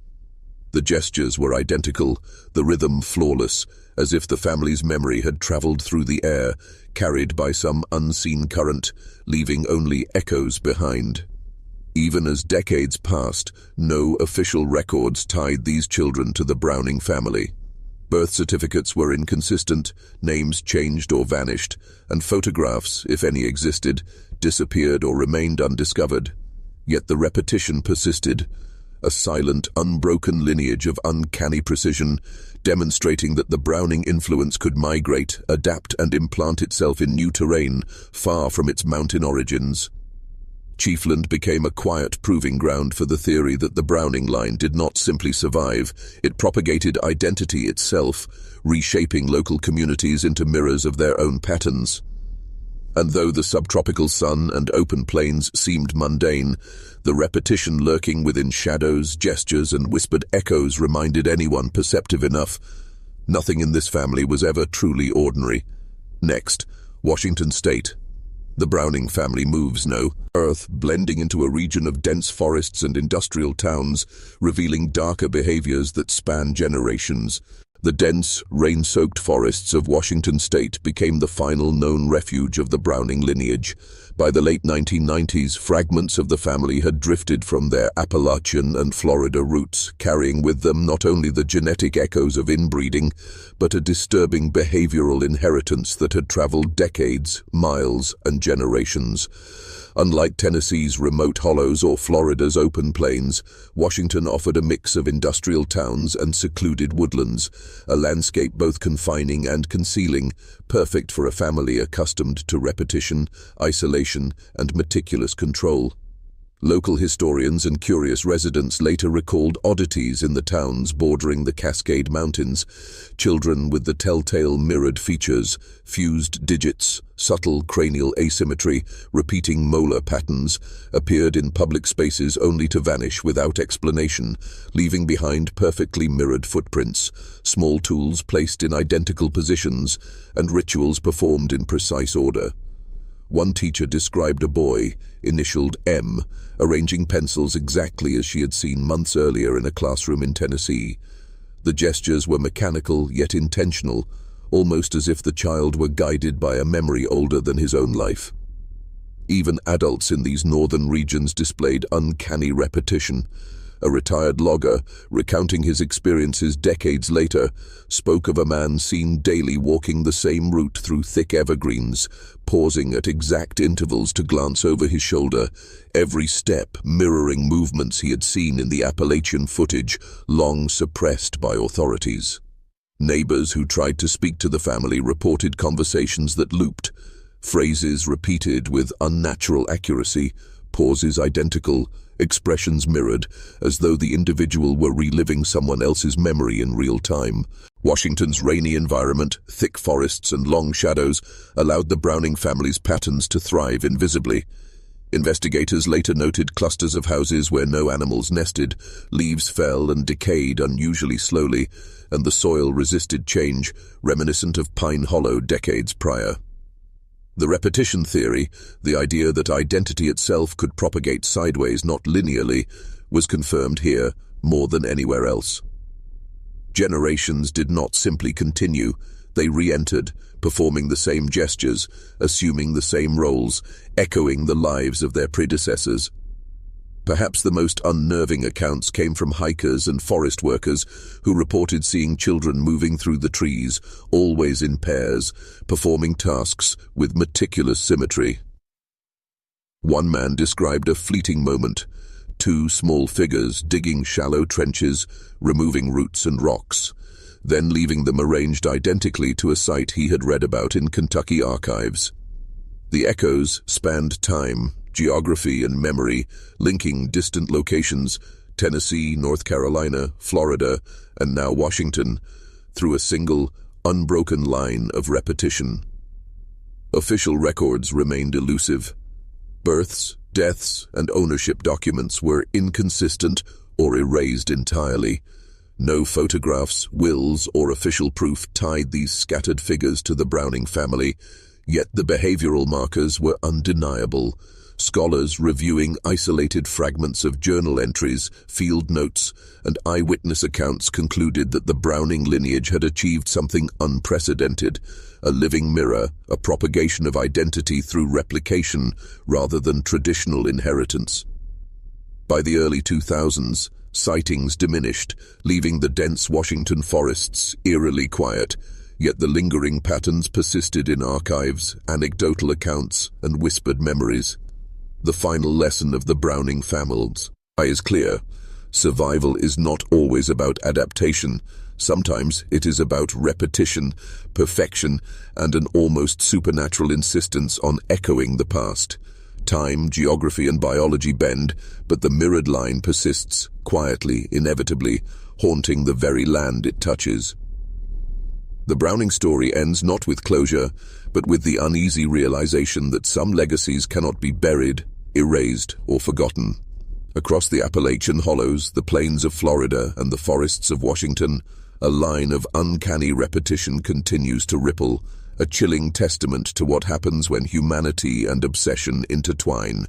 The gestures were identical, the rhythm flawless, as if the family's memory had traveled through the air, carried by some unseen current, leaving only echoes behind. Even as decades passed, no official records tied these children to the Browning family. Birth certificates were inconsistent, names changed or vanished, and photographs, if any existed, disappeared or remained undiscovered. Yet the repetition persisted, a silent, unbroken lineage of uncanny precision, demonstrating that the Browning influence could migrate, adapt, and implant itself in new terrain, far from its mountain origins. Chiefland became a quiet proving ground for the theory that the Browning line did not simply survive, it propagated identity itself, reshaping local communities into mirrors of their own patterns. And though the subtropical sun and open plains seemed mundane, the repetition lurking within shadows, gestures, and whispered echoes reminded anyone perceptive enough. Nothing in this family was ever truly ordinary. Next, Washington State. The Browning family moves no earth, blending into a region of dense forests and industrial towns, revealing darker behaviors that span generations. The dense, rain-soaked forests of Washington State became the final known refuge of the Browning lineage. By the late 1990s, fragments of the family had drifted from their Appalachian and Florida roots, carrying with them not only the genetic echoes of inbreeding, but a disturbing behavioral inheritance that had traveled decades, miles, and generations. Unlike Tennessee's remote hollows or Florida's open plains, Washington offered a mix of industrial towns and secluded woodlands, a landscape both confining and concealing, perfect for a family accustomed to repetition, isolation, and meticulous control. Local historians and curious residents later recalled oddities in the towns bordering the Cascade Mountains: children with the telltale mirrored features, fused digits, subtle cranial asymmetry, repeating molar patterns, appeared in public spaces only to vanish without explanation, leaving behind perfectly mirrored footprints, small tools placed in identical positions, and rituals performed in precise order. One teacher described a boy, initialed M, arranging pencils exactly as she had seen months earlier in a classroom in Tennessee. The gestures were mechanical yet intentional, almost as if the child were guided by a memory older than his own life. Even adults in these northern regions displayed uncanny repetition. A retired logger, recounting his experiences decades later, spoke of a man seen daily walking the same route through thick evergreens, pausing at exact intervals to glance over his shoulder, every step mirroring movements he had seen in the Appalachian footage, long suppressed by authorities. Neighbors who tried to speak to the family reported conversations that looped, phrases repeated with unnatural accuracy, pauses identical, expressions mirrored, as though the individual were reliving someone else's memory in real time. Washington's rainy environment, thick forests and long shadows allowed the Browning family's patterns to thrive invisibly. Investigators later noted clusters of houses where no animals nested, leaves fell and decayed unusually slowly, and the soil resisted change, reminiscent of Pine Hollow decades prior. The repetition theory, the idea that identity itself could propagate sideways, not linearly, was confirmed here more than anywhere else. Generations did not simply continue, they re-entered, performing the same gestures, assuming the same roles, echoing the lives of their predecessors. Perhaps the most unnerving accounts came from hikers and forest workers who reported seeing children moving through the trees, always in pairs, performing tasks with meticulous symmetry. One man described a fleeting moment, two small figures digging shallow trenches, removing roots and rocks, then leaving them arranged identically to a site he had read about in Kentucky archives. The echoes spanned time, geography and memory, linking distant locations, Tennessee, North Carolina, Florida, and now Washington, through a single, unbroken line of repetition. Official records remained elusive. Births, deaths, and ownership documents were inconsistent or erased entirely. No photographs, wills, or official proof tied these scattered figures to the Browning family, yet the behavioral markers were undeniable. Scholars reviewing isolated fragments of journal entries, field notes, and eyewitness accounts concluded that the Browning lineage had achieved something unprecedented, a living mirror, a propagation of identity through replication rather than traditional inheritance. By the early 2000s, sightings diminished, leaving the dense Washington forests eerily quiet, yet the lingering patterns persisted in archives, anecdotal accounts, and whispered memories. The final lesson of the Browning family is clear. Survival is not always about adaptation. Sometimes it is about repetition, perfection, and an almost supernatural insistence on echoing the past. Time, geography, and biology bend, but the mirrored line persists, quietly, inevitably, haunting the very land it touches. The Browning story ends not with closure, but with the uneasy realization that some legacies cannot be buried, erased, or forgotten. Across the Appalachian hollows, the plains of Florida, and the forests of Washington, a line of uncanny repetition continues to ripple, a chilling testament to what happens when humanity and obsession intertwine.